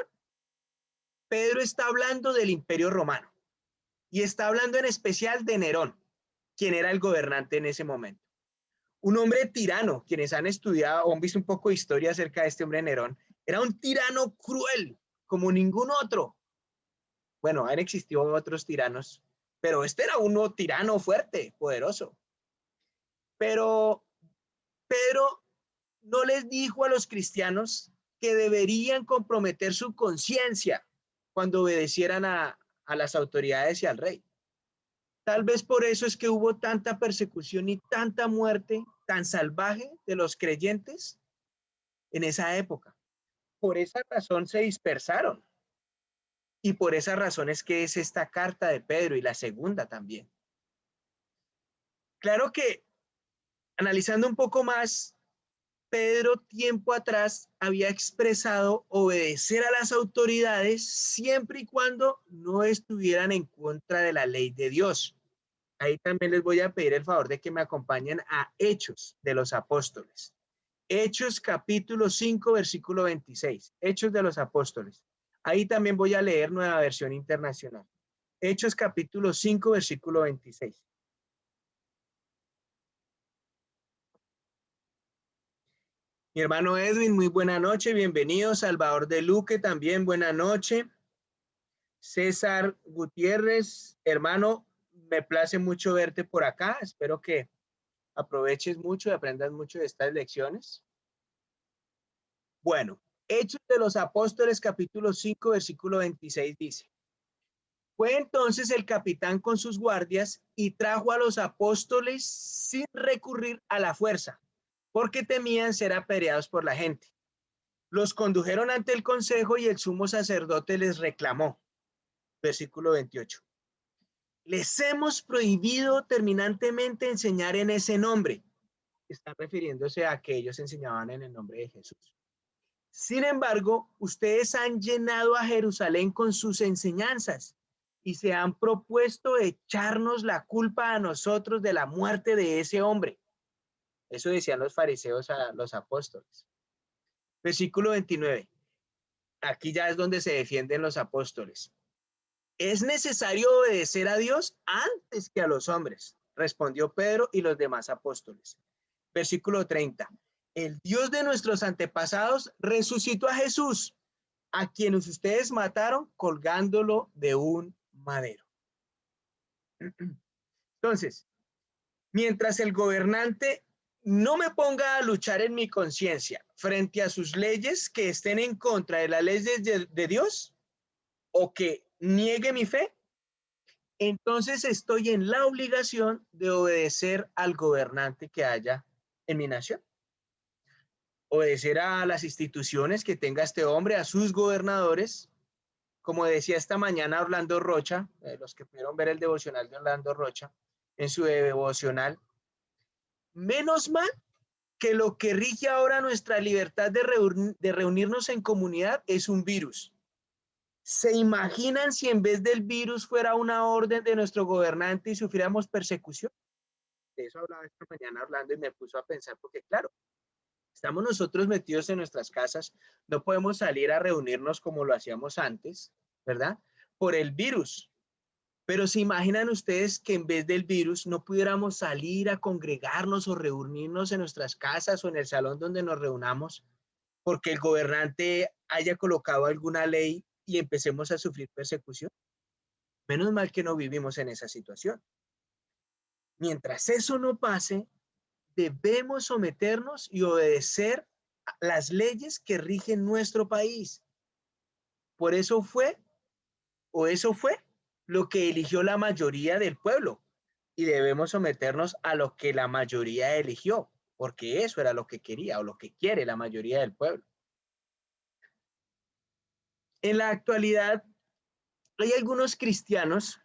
Pedro está hablando del Imperio Romano y está hablando en especial de Nerón, quien era el gobernante en ese momento. Un hombre tirano, quienes han estudiado o han visto un poco de historia acerca de este hombre Nerón, era un tirano cruel como ningún otro. Bueno, han existido otros tiranos, pero este era uno tirano fuerte, poderoso. Pero Pedro no les dijo a los cristianos que deberían comprometer su conciencia cuando obedecieran a las autoridades y al rey. Tal vez por eso es que hubo tanta persecución y tanta muerte tan salvaje de los creyentes en esa época. Por esa razón se dispersaron. Y por esa razón es que es esta carta de Pedro y la segunda también. Claro que, analizando un poco más, Pedro tiempo atrás había expresado obedecer a las autoridades siempre y cuando no estuvieran en contra de la ley de Dios. Ahí también les voy a pedir el favor de que me acompañen a Hechos de los Apóstoles. Hechos capítulo 5, versículo 26. Hechos de los Apóstoles. Ahí también voy a leer Nueva Versión Internacional. Hechos capítulo 5, versículo 26. Mi hermano Edwin, muy buena noche, bienvenido. Salvador de Luque, también buena noche. César Gutiérrez, hermano, me place mucho verte por acá. Espero que aproveches mucho y aprendas mucho de estas lecciones. Bueno, Hechos de los Apóstoles, capítulo 5, versículo 26 dice: fue entonces el capitán con sus guardias y trajo a los apóstoles sin recurrir a la fuerza, porque temían ser apedreados por la gente. Los condujeron ante el consejo y el sumo sacerdote les reclamó. Versículo 28. Les hemos prohibido terminantemente enseñar en ese nombre. está refiriéndose a que ellos enseñaban en el nombre de Jesús. Sin embargo, ustedes han llenado a Jerusalén con sus enseñanzas y se han propuesto echarnos la culpa a nosotros de la muerte de ese hombre. Eso decían los fariseos a los apóstoles. Versículo 29. Aquí ya es donde se defienden los apóstoles. Es necesario obedecer a Dios antes que a los hombres, respondió Pedro y los demás apóstoles. Versículo 30. El Dios de nuestros antepasados resucitó a Jesús, a quienes ustedes mataron colgándolo de un madero. Entonces, mientras el gobernante no me ponga a luchar en mi conciencia frente a sus leyes que estén en contra de las leyes de Dios o que niegue mi fe, entonces estoy en la obligación de obedecer al gobernante que haya en mi nación. Obedecer a las instituciones que tenga este hombre, a sus gobernadores. Como decía esta mañana Orlando Rocha, los que pudieron ver el devocional de Orlando Rocha, en su devocional, menos mal que lo que rige ahora nuestra libertad de reunirnos en comunidad es un virus. ¿Se imaginan si en vez del virus fuera una orden de nuestro gobernante y sufriéramos persecución? De eso hablaba esta mañana Orlando y me puso a pensar, porque claro, estamos nosotros metidos en nuestras casas, no podemos salir a reunirnos como lo hacíamos antes, ¿verdad? Por el virus. Pero ¿se imaginan ustedes que en vez del virus no pudiéramos salir a congregarnos o reunirnos en nuestras casas o en el salón donde nos reunamos porque el gobernante haya colocado alguna ley y empecemos a sufrir persecución? Menos mal que no vivimos en esa situación. Mientras eso no pase, debemos someternos y obedecer las leyes que rigen nuestro país. Por eso fue, o eso fue, lo que eligió la mayoría del pueblo. Y debemos someternos a lo que la mayoría eligió, porque eso era lo que quería o lo que quiere la mayoría del pueblo. En la actualidad, hay algunos cristianos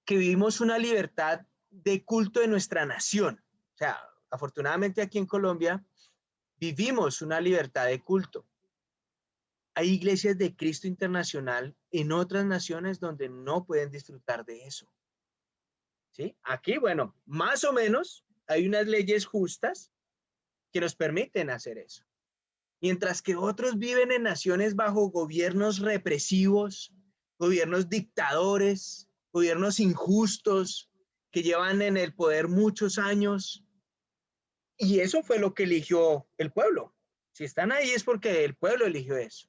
que vivimos una libertad de culto en nuestra nación. O sea, afortunadamente aquí en Colombia vivimos una libertad de culto. Hay iglesias de Cristo Internacional en otras naciones donde no pueden disfrutar de eso. ¿Sí? Aquí, bueno, más o menos hay unas leyes justas que nos permiten hacer eso. Mientras que otros viven en naciones bajo gobiernos represivos, gobiernos dictadores, gobiernos injustos, que llevan en el poder muchos años. Y eso fue lo que eligió el pueblo. Si están ahí es porque el pueblo eligió eso.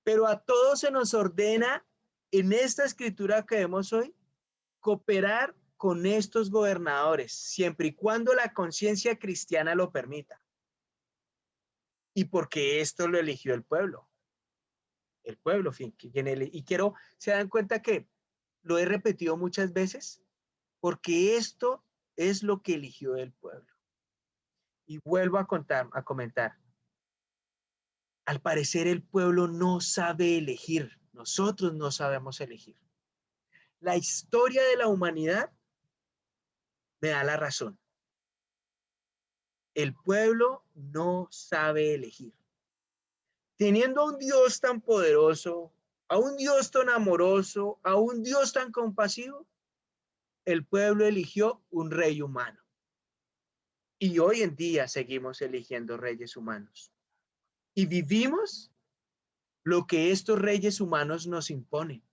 Pero a todos se nos ordena en esta escritura que vemos hoy cooperar con estos gobernadores, siempre y cuando la conciencia cristiana lo permita. Y porque esto lo eligió el pueblo. El pueblo, y quiero, se dan cuenta que lo he repetido muchas veces, porque esto es lo que eligió el pueblo. Y vuelvo a comentar. Al parecer el pueblo no sabe elegir. Nosotros no sabemos elegir. La historia de la humanidad me da la razón. El pueblo no sabe elegir. Teniendo a un Dios tan poderoso, a un Dios tan amoroso, a un Dios tan compasivo, el pueblo eligió un rey humano. Y hoy en día seguimos eligiendo reyes humanos. Y vivimos lo que estos reyes humanos nos imponen.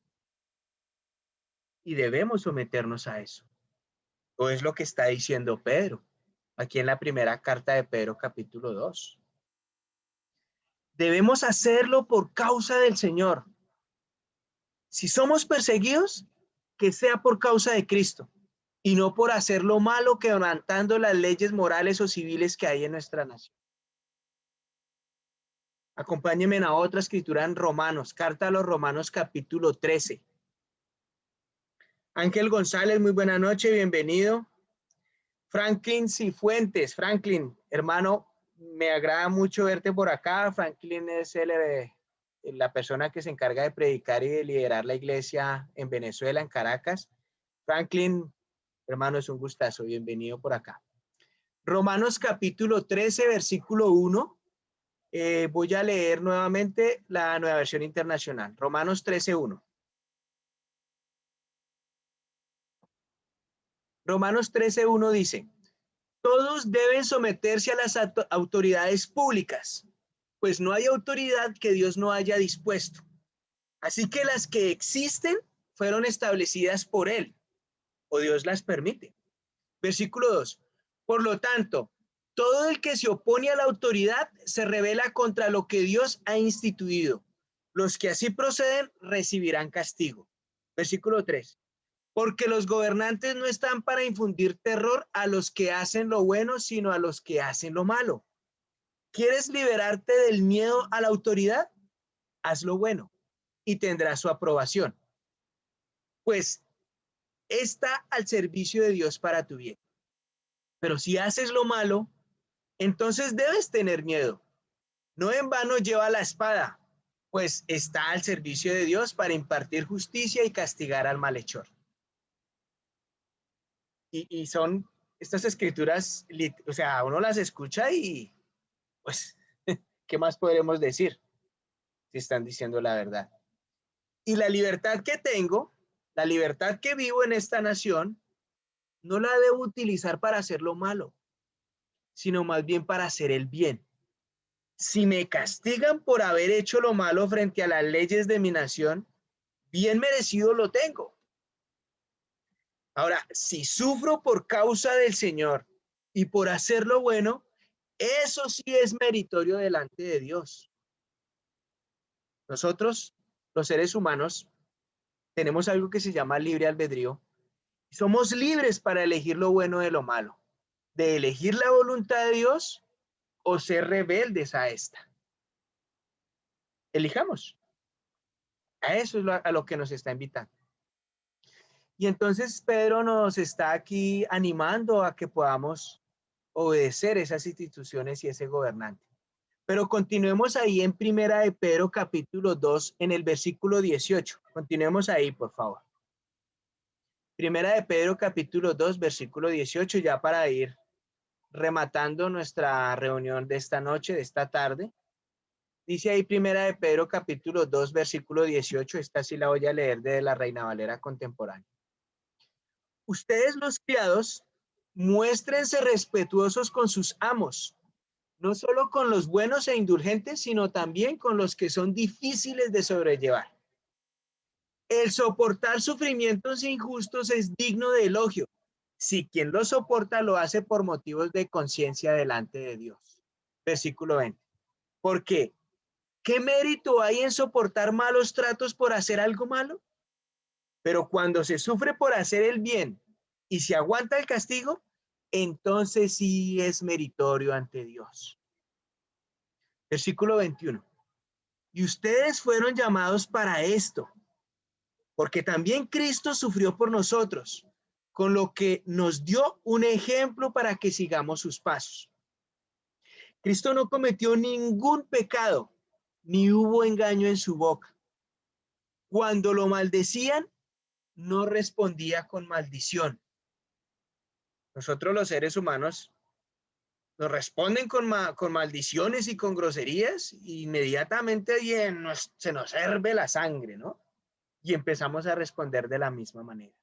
Y debemos someternos a eso. O es lo que está diciendo Pedro, aquí en la primera carta de Pedro, capítulo 2. Debemos hacerlo por causa del Señor. Si somos perseguidos, que sea por causa de Cristo y no por hacer lo malo, quebrantando las leyes morales o civiles que hay en nuestra nación. Acompáñenme a otra escritura en Romanos, carta a los Romanos capítulo 13. Ángel González, muy buena noche, bienvenido. Franklin Cifuentes, Franklin, hermano, me agrada mucho verte por acá. Franklin es la persona que se encarga de predicar y de liderar la iglesia en Venezuela, en Caracas. Franklin, hermano, es un gustazo, bienvenido por acá. Romanos capítulo 13, versículo 1. Voy a leer nuevamente la Nueva Versión Internacional. Romanos 13, 1. Romanos 13, 1 dice: todos deben someterse a las autoridades públicas, pues no hay autoridad que Dios no haya dispuesto. Así que las que existen fueron establecidas por Él, o Dios las permite. Versículo 2. Por lo tanto, todo el que se opone a la autoridad se rebela contra lo que Dios ha instituido. Los que así proceden recibirán castigo. Versículo 3. Porque los gobernantes no están para infundir terror a los que hacen lo bueno, sino a los que hacen lo malo. ¿Quieres liberarte del miedo a la autoridad? Haz lo bueno y tendrás su aprobación, pues está al servicio de Dios para tu bien. Pero si haces lo malo, entonces debes tener miedo. No en vano lleva la espada, pues está al servicio de Dios para impartir justicia y castigar al malhechor. Y son estas escrituras, o sea, uno las escucha y pues, ¿qué más podremos decir si están diciendo la verdad? Y la libertad que tengo, la libertad que vivo en esta nación, no la debo utilizar para hacer lo malo, sino más bien para hacer el bien. Si me castigan por haber hecho lo malo frente a las leyes de mi nación, bien merecido lo tengo. Ahora, si sufro por causa del Señor y por hacer lo bueno, eso sí es meritorio delante de Dios. Nosotros, los seres humanos, tenemos algo que se llama libre albedrío. Somos libres para elegir lo bueno de lo malo, de elegir la voluntad de Dios o ser rebeldes a esta. Elijamos. A eso es a lo que nos está invitando. Y entonces Pedro nos está aquí animando a que podamos obedecer esas instituciones y ese gobernante. Pero continuemos ahí en Primera de Pedro capítulo 2 en el versículo 18. Continuemos ahí, por favor. Primera de Pedro capítulo 2, versículo 18, ya para ir rematando nuestra reunión de esta noche, de esta tarde. Dice ahí Primera de Pedro capítulo 2, versículo 18. Esta sí la voy a leer de la Reina Valera contemporánea. Ustedes los criados, muéstrense respetuosos con sus amos, no solo con los buenos e indulgentes, sino también con los que son difíciles de sobrellevar. El soportar sufrimientos injustos es digno de elogio, si quien lo soporta lo hace por motivos de conciencia delante de Dios. Versículo 20. ¿Por qué? ¿Qué mérito hay en soportar malos tratos por hacer algo malo? Pero cuando se sufre por hacer el bien y se aguanta el castigo, entonces sí es meritorio ante Dios. Versículo 21. Y ustedes fueron llamados para esto, porque también Cristo sufrió por nosotros, con lo que nos dio un ejemplo para que sigamos sus pasos. Cristo no cometió ningún pecado, ni hubo engaño en su boca. Cuando lo maldecían, no respondía con maldición. Nosotros los seres humanos nos responden con maldiciones y con groserías, y inmediatamente se nos herve la sangre, ¿no? Y empezamos a responder de la misma manera.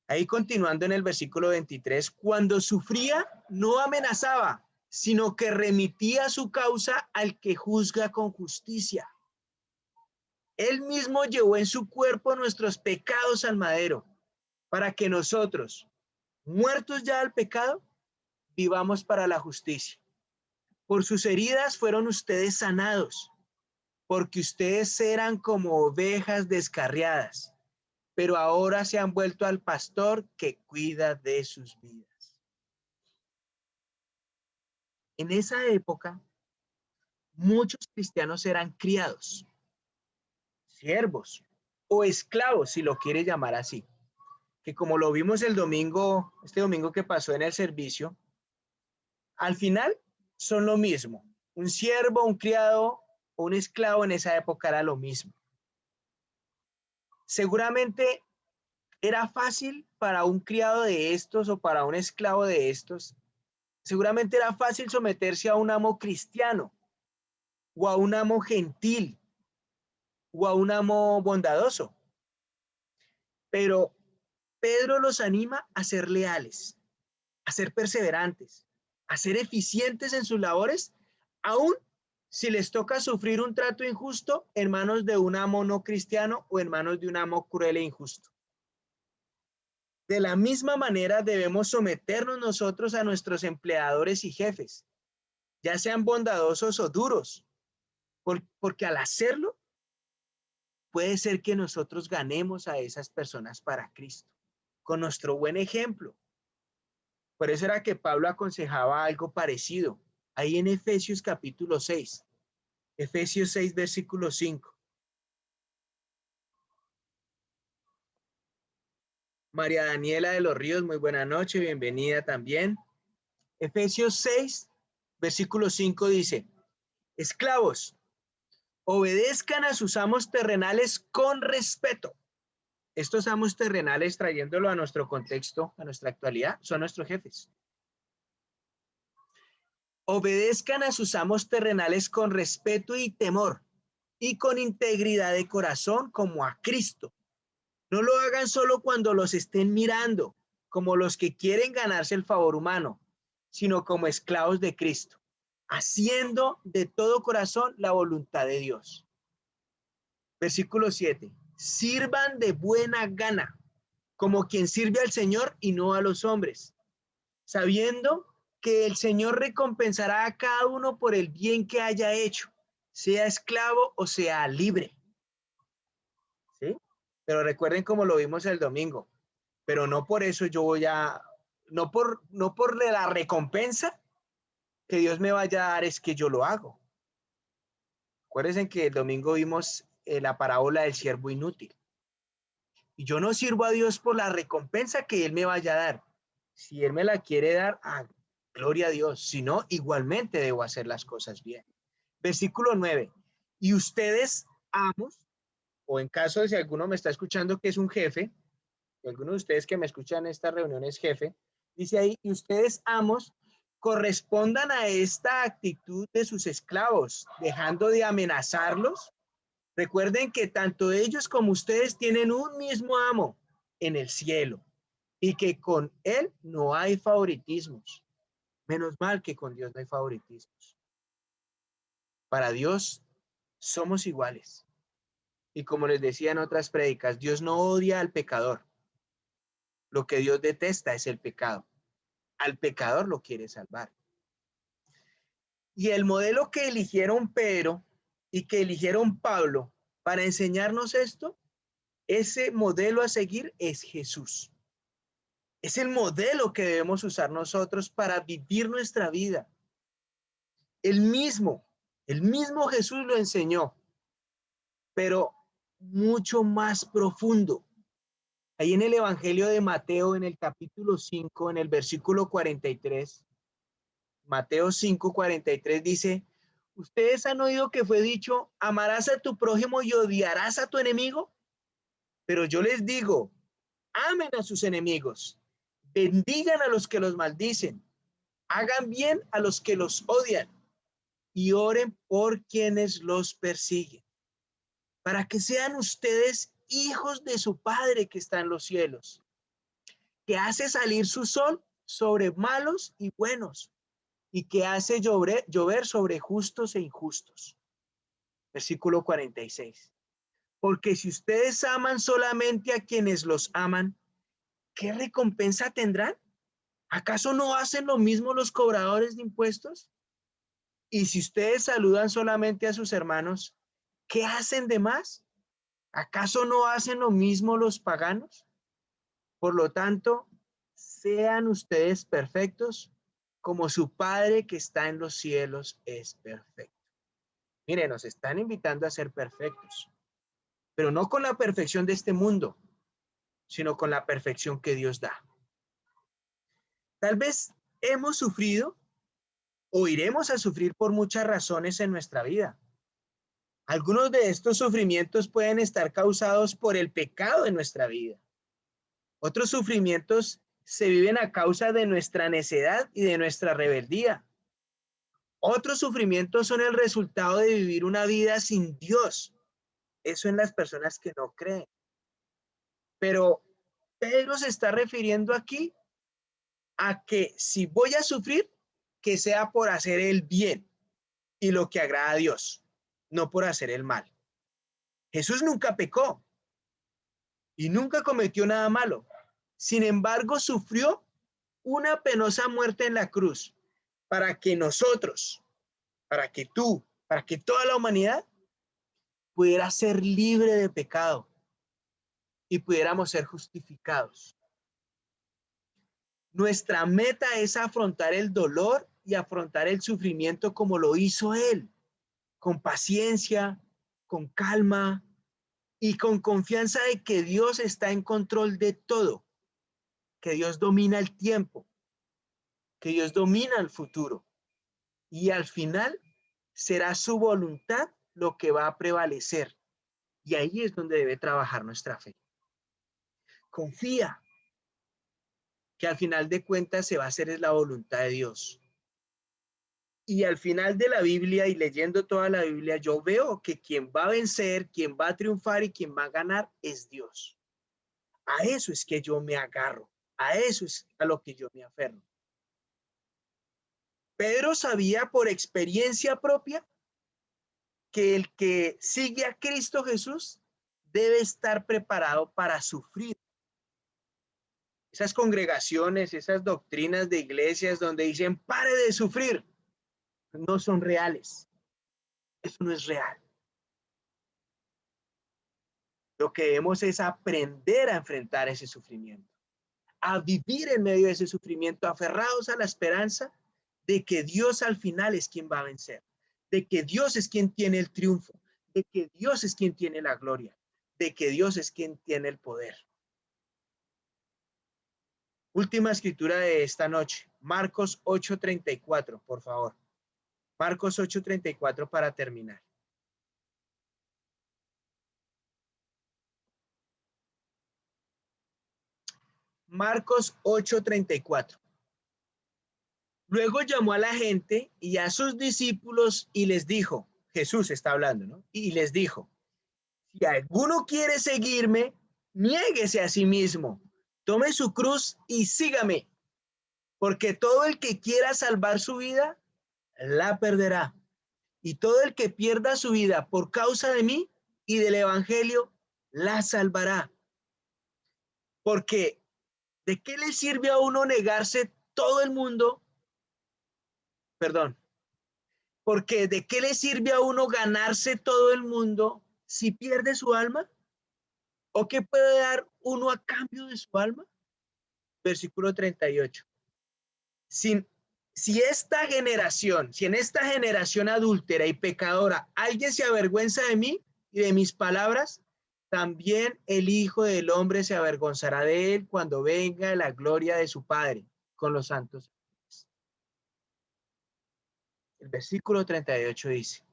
Ahí continuando en el versículo 23, cuando sufría, no amenazaba, sino que remitía su causa al que juzga con justicia. Él mismo llevó en su cuerpo nuestros pecados al madero, para que nosotros, muertos ya al pecado, vivamos para la justicia. Por sus heridas fueron ustedes sanados, porque ustedes eran como ovejas descarriadas, pero ahora se han vuelto al pastor que cuida de sus vidas. En esa época, muchos cristianos eran criados, siervos o esclavos, si lo quiere llamar así, que como lo vimos el domingo, este domingo que pasó en el servicio, al final son lo mismo. Un siervo, un criado o un esclavo en esa época era lo mismo. Seguramente era fácil para un criado de estos o para un esclavo de estos Seguramente era fácil someterse a un amo cristiano o a un amo gentil o a un amo bondadoso. Pero Pedro los anima a ser leales, a ser perseverantes, a ser eficientes en sus labores, aun si les toca sufrir un trato injusto en manos de un amo no cristiano o en manos de un amo cruel e injusto. De la misma manera debemos someternos nosotros a nuestros empleadores y jefes, ya sean bondadosos o duros, porque al hacerlo puede ser que nosotros ganemos a esas personas para Cristo, con nuestro buen ejemplo. Por eso era que Pablo aconsejaba algo parecido, ahí en Efesios capítulo 6, Efesios 6, versículo 5. María Daniela de los Ríos, muy buena noche, bienvenida también. Efesios 6, versículo 5 dice, esclavos, obedezcan a sus amos terrenales con respeto. Estos amos terrenales, trayéndolo a nuestro contexto, a nuestra actualidad, son nuestros jefes. Obedezcan a sus amos terrenales con respeto y temor y con integridad de corazón como a Cristo. No lo hagan solo cuando los estén mirando, como los que quieren ganarse el favor humano, sino como esclavos de Cristo, haciendo de todo corazón la voluntad de Dios. Versículo 7. Sirvan de buena gana, como quien sirve al Señor y no a los hombres, sabiendo que el Señor recompensará a cada uno por el bien que haya hecho, sea esclavo o sea libre. ¿Sí? Pero recuerden como lo vimos el domingo, pero no por eso yo voy a, no por la recompensa que Dios me vaya a dar es que yo lo hago. Acuérdense que el domingo vimos la parábola del siervo inútil. Y yo no sirvo a Dios por la recompensa que Él me vaya a dar. Si Él me la quiere dar, gloria a Dios. Si no, igualmente debo hacer las cosas bien. Versículo 9. Y ustedes, amos, o en caso de si alguno me está escuchando que es un jefe, alguno de ustedes que me escuchan en esta reunión es jefe, dice ahí, y ustedes, amos, correspondan a esta actitud de sus esclavos, dejando de amenazarlos. Recuerden que tanto ellos como ustedes tienen un mismo amo en el cielo y que con él no hay favoritismos. Menos mal que con Dios no hay favoritismos. Para Dios somos iguales. Y como les decía en otras prédicas, Dios no odia al pecador. Lo que Dios detesta es el pecado. Al pecador lo quiere salvar. Y el modelo que eligieron Pedro y que eligieron Pablo para enseñarnos esto, ese modelo a seguir es Jesús. Es el modelo que debemos usar nosotros para vivir nuestra vida. El mismo Jesús lo enseñó, pero mucho más profundo. Ahí en el Evangelio de Mateo, en el capítulo 5, en el versículo 43, Mateo 5, 43 dice, ¿ustedes han oído que fue dicho, amarás a tu prójimo y odiarás a tu enemigo? Pero yo les digo, amen a sus enemigos, bendigan a los que los maldicen, hagan bien a los que los odian y oren por quienes los persiguen, para que sean ustedes hijos de su Padre que está en los cielos, que hace salir su sol sobre malos y buenos, y que hace llover sobre justos e injustos. Versículo 46. Porque si ustedes aman solamente a quienes los aman, ¿qué recompensa tendrán? ¿Acaso no hacen lo mismo los cobradores de impuestos? Y si ustedes saludan solamente a sus hermanos, ¿qué hacen de más? ¿Acaso no hacen lo mismo los paganos? Por lo tanto, sean ustedes perfectos como su Padre que está en los cielos es perfecto. Mire, nos están invitando a ser perfectos, pero no con la perfección de este mundo, sino con la perfección que Dios da. Tal vez hemos sufrido o iremos a sufrir por muchas razones en nuestra vida. Algunos de estos sufrimientos pueden estar causados por el pecado de nuestra vida. Otros sufrimientos se viven a causa de nuestra necedad y de nuestra rebeldía. Otros sufrimientos son el resultado de vivir una vida sin Dios. Eso en las personas que no creen. Pero Pedro se está refiriendo aquí a que si voy a sufrir, que sea por hacer el bien y lo que agrada a Dios, no por hacer el mal. Jesús nunca pecó y nunca cometió nada malo. Sin embargo, sufrió una penosa muerte en la cruz para que nosotros, para que tú, para que toda la humanidad pudiera ser libre de pecado y pudiéramos ser justificados. Nuestra meta es afrontar el dolor y afrontar el sufrimiento como lo hizo Él, con paciencia, con calma y con confianza de que Dios está en control de todo, que Dios domina el tiempo, que Dios domina el futuro. Y al final será su voluntad lo que va a prevalecer. Y ahí es donde debe trabajar nuestra fe. Confía que al final de cuentas se va a hacer la voluntad de Dios. Y al final de la Biblia y leyendo toda la Biblia, yo veo que quien va a vencer, quien va a triunfar y quien va a ganar es Dios. A eso es que yo me agarro, a eso es a lo que yo me aferro. Pedro sabía por experiencia propia que el que sigue a Cristo Jesús debe estar preparado para sufrir. Esas congregaciones, esas doctrinas de iglesias donde dicen pare de sufrir, no son reales. Eso no es real. Lo que debemos es aprender a enfrentar ese sufrimiento, a vivir en medio de ese sufrimiento, aferrados a la esperanza de que Dios al final es quien va a vencer, de que Dios es quien tiene el triunfo, de que Dios es quien tiene la gloria, de que Dios es quien tiene el poder. Última escritura de esta noche, Marcos 8:34, por favor. Marcos 8:34 para terminar. Marcos 8:34. Luego llamó a la gente y a sus discípulos y les dijo, Jesús está hablando, ¿no? Y les dijo, si alguno quiere seguirme, niéguese a sí mismo, tome su cruz y sígame, porque todo el que quiera salvar su vida, la perderá. Y todo el que pierda su vida por causa de mí y del evangelio, la salvará. Porque, ¿de qué le sirve a uno negarse todo el mundo? Perdón. Porque ¿de qué le sirve a uno ganarse todo el mundo si pierde su alma? ¿O qué puede dar uno a cambio de su alma? Versículo 38. Si en esta generación adúltera y pecadora, alguien se avergüenza de mí y de mis palabras, también el Hijo del Hombre se avergonzará de él cuando venga la gloria de su Padre con los santos. El versículo 38 dice,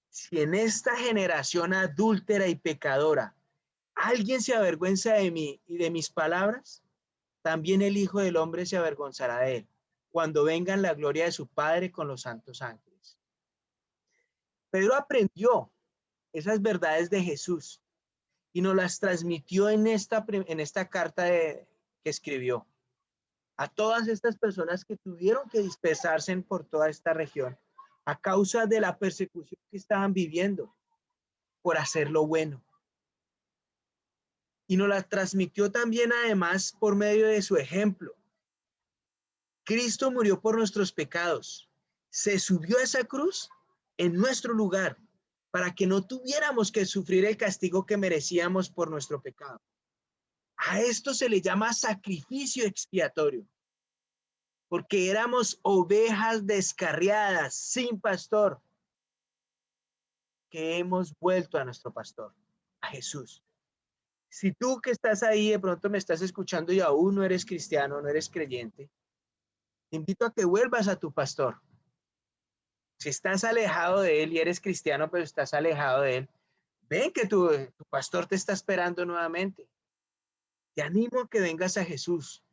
si en esta generación adúltera y pecadora alguien se avergüenza de mí y de mis palabras, también el Hijo del Hombre se avergonzará de él cuando venga la gloria de su Padre con los santos ángeles. Pedro aprendió esas verdades de Jesús y nos las transmitió en esta carta que escribió a todas estas personas que tuvieron que dispersarse por toda esta región a causa de la persecución que estaban viviendo por hacer lo bueno. Y nos la transmitió también además por medio de su ejemplo. Cristo murió por nuestros pecados, se subió a esa cruz en nuestro lugar para que no tuviéramos que sufrir el castigo que merecíamos por nuestro pecado. A esto se le llama sacrificio expiatorio, porque éramos ovejas descarriadas, sin pastor, que hemos vuelto a nuestro pastor, a Jesús. Si tú que estás ahí de pronto me estás escuchando y aún no eres cristiano, no eres creyente, te invito a que vuelvas a tu pastor. Si estás alejado de él y eres cristiano, pero estás alejado de él, ven que tu pastor te está esperando nuevamente. Te animo a que vengas a Jesús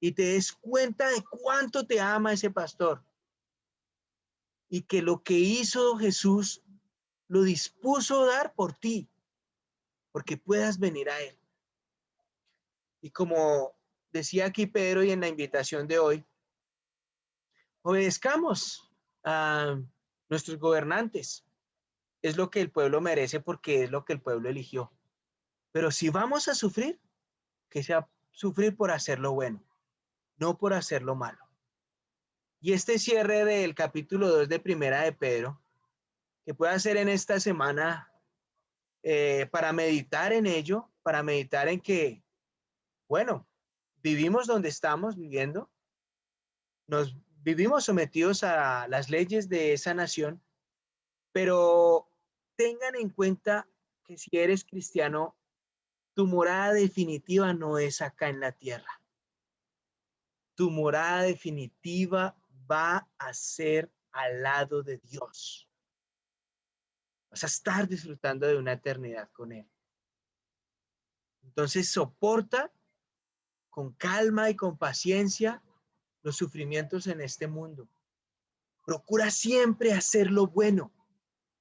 y te des cuenta de cuánto te ama ese pastor y que lo que hizo Jesús lo dispuso a dar por ti, porque puedas venir a Él. Y como decía aquí Pedro y en la invitación de hoy, obedezcamos a nuestros gobernantes. Es lo que el pueblo merece porque es lo que el pueblo eligió. Pero si vamos a sufrir, que sea sufrir por hacer lo bueno, no por hacer lo malo. Y este cierre del capítulo 2 de Primera de Pedro, que pueda ser en esta semana para meditar en ello, para meditar en que, bueno, vivimos donde estamos viviendo, nos vivimos sometidos a las leyes de esa nación, pero tengan en cuenta que si eres cristiano, tu morada definitiva no es acá en la tierra. Tu morada definitiva va a ser al lado de Dios. Vas a estar disfrutando de una eternidad con Él. Entonces soporta con calma y con paciencia los sufrimientos en este mundo. Procura siempre hacer lo bueno.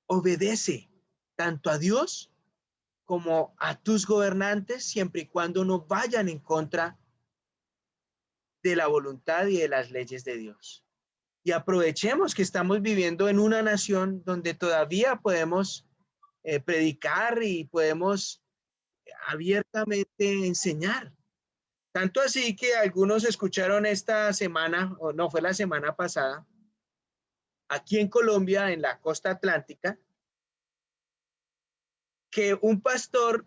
Obedece tanto a Dios como a tus gobernantes, siempre y cuando no vayan en contra de la voluntad y de las leyes de Dios. Y aprovechemos que estamos viviendo en una nación donde todavía podemos predicar y podemos abiertamente enseñar. Tanto así que algunos escucharon esta semana, o no, fue la semana pasada, aquí en Colombia, en la costa atlántica, que un pastor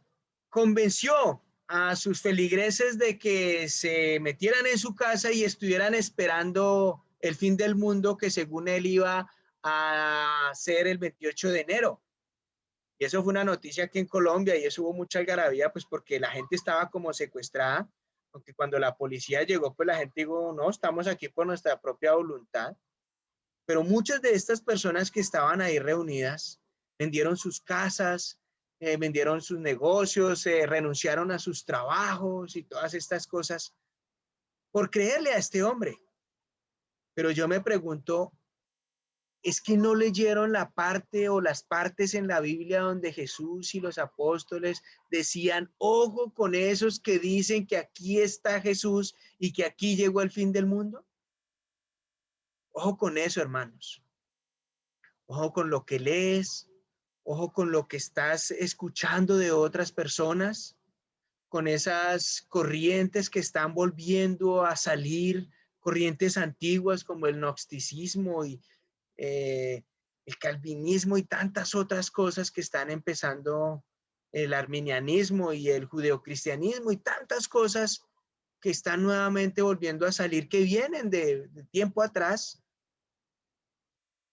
convenció a sus feligreses de que se metieran en su casa y estuvieran esperando el fin del mundo que según él iba a ser el 28 de enero. Y eso fue una noticia aquí en Colombia y eso hubo mucha algarabía, pues porque la gente estaba como secuestrada, aunque cuando la policía llegó, pues la gente dijo, no, estamos aquí por nuestra propia voluntad. Pero muchas de estas personas que estaban ahí reunidas vendieron sus casas, vendieron sus negocios, renunciaron a sus trabajos y todas estas cosas por creerle a este hombre. Pero yo me pregunto, ¿es que no leyeron la parte o las partes en la Biblia donde Jesús y los apóstoles decían, ojo con esos que dicen que aquí está Jesús y que aquí llegó el fin del mundo? Ojo con eso, hermanos. Ojo con lo que lees, ojo con lo que estás escuchando de otras personas, con esas corrientes que están volviendo a salir, corrientes antiguas como el gnosticismo y el calvinismo y tantas otras cosas que están empezando, el arminianismo y el judeocristianismo y tantas cosas que están nuevamente volviendo a salir, que vienen de tiempo atrás,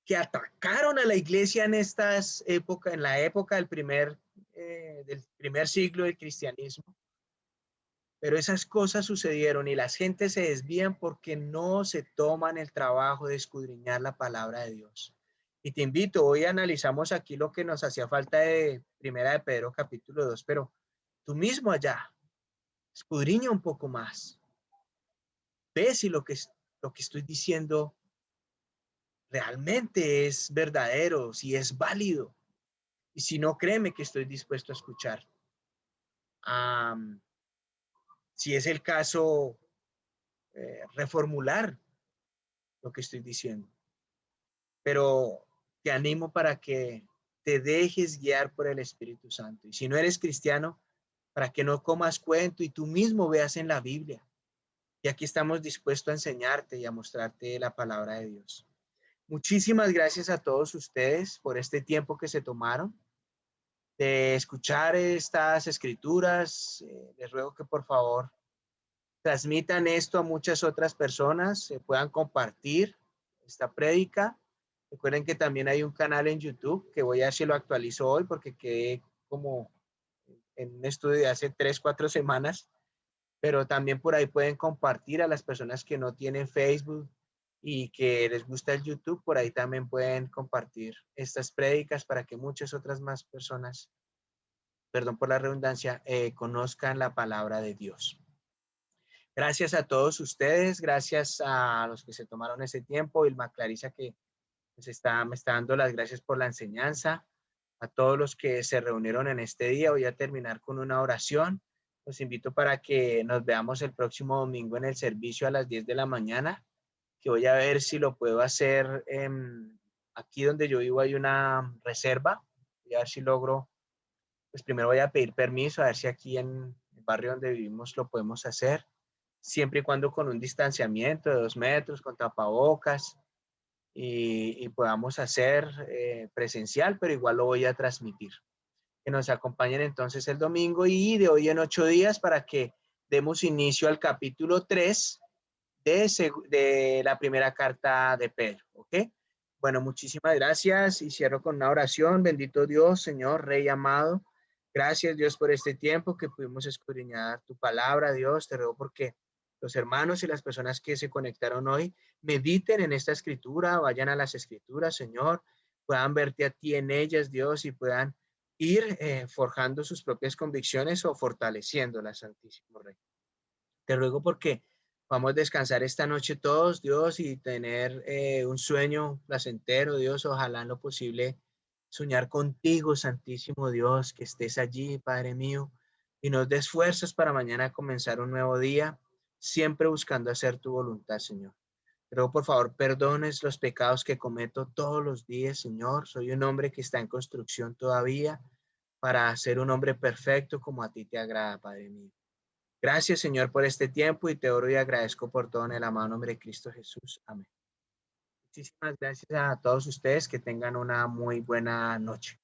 que atacaron a la iglesia en estas épocas, en la época del primer siglo del cristianismo. Pero esas cosas sucedieron y las gentes se desvían porque no se toman el trabajo de escudriñar la palabra de Dios. Y te invito, hoy analizamos aquí lo que nos hacía falta de Primera de Pedro capítulo 2, pero tú mismo allá, escudriña un poco más. Ve si lo que estoy diciendo realmente es verdadero, si es válido. Y si no, créeme que estoy dispuesto a escuchar. Si es el caso, reformular lo que estoy diciendo. Pero te animo para que te dejes guiar por el Espíritu Santo. Y si no eres cristiano, para que no comas cuento y tú mismo veas en la Biblia. Y aquí estamos dispuestos a enseñarte y a mostrarte la palabra de Dios. Muchísimas gracias a todos ustedes por este tiempo que se tomaron de escuchar estas escrituras. Les ruego que por favor transmitan esto a muchas otras personas, se puedan compartir esta prédica. Recuerden que también hay un canal en YouTube que voy a ver si lo actualizo hoy porque quedé como en un estudio de hace 3, 4 semanas, pero también por ahí pueden compartir a las personas que no tienen Facebook y que les gusta el YouTube, por ahí también pueden compartir estas prédicas para que muchas otras más personas, perdón por la redundancia, conozcan la palabra de Dios. Gracias a todos ustedes, gracias a los que se tomaron ese tiempo, Vilma Clarisa que me está dando las gracias por la enseñanza, a todos los que se reunieron en este día. Voy a terminar con una oración. Los invito para que nos veamos el próximo domingo en el servicio a las 10 de la mañana, que voy a ver si lo puedo hacer. Aquí donde yo vivo hay una reserva. Voy a ver si logro, pues primero voy a pedir permiso, a ver si aquí en el barrio donde vivimos lo podemos hacer, siempre y cuando con un distanciamiento de 2 metros, con tapabocas, y podamos hacer presencial, pero igual lo voy a transmitir. Que nos acompañen entonces el domingo y de hoy en 8 días para que demos inicio al capítulo 3 de la primera carta de Pedro, ¿ok? Bueno, muchísimas gracias y cierro con una oración. Bendito Dios, Señor, Rey amado. Gracias, Dios, por este tiempo que pudimos escudriñar tu palabra, Dios. Te ruego porque los hermanos y las personas que se conectaron hoy mediten en esta escritura, vayan a las escrituras, Señor, puedan verte a ti en ellas, Dios, y puedan ir forjando sus propias convicciones o fortaleciéndolas, Santísimo Rey. Te ruego porque vamos a descansar esta noche todos, Dios, y tener un sueño placentero, Dios. Ojalá en lo posible soñar contigo, Santísimo Dios, que estés allí, Padre mío, y nos des fuerzas para mañana comenzar un nuevo día, siempre buscando hacer tu voluntad, Señor. Te ruego, por favor, perdones los pecados que cometo todos los días, Señor. Soy un hombre que está en construcción todavía para ser un hombre perfecto como a ti te agrada, Padre mío. Gracias, Señor, por este tiempo y te oro y agradezco por todo en el amado nombre de Cristo Jesús. Amén. Muchísimas gracias a todos ustedes. Que tengan una muy buena noche.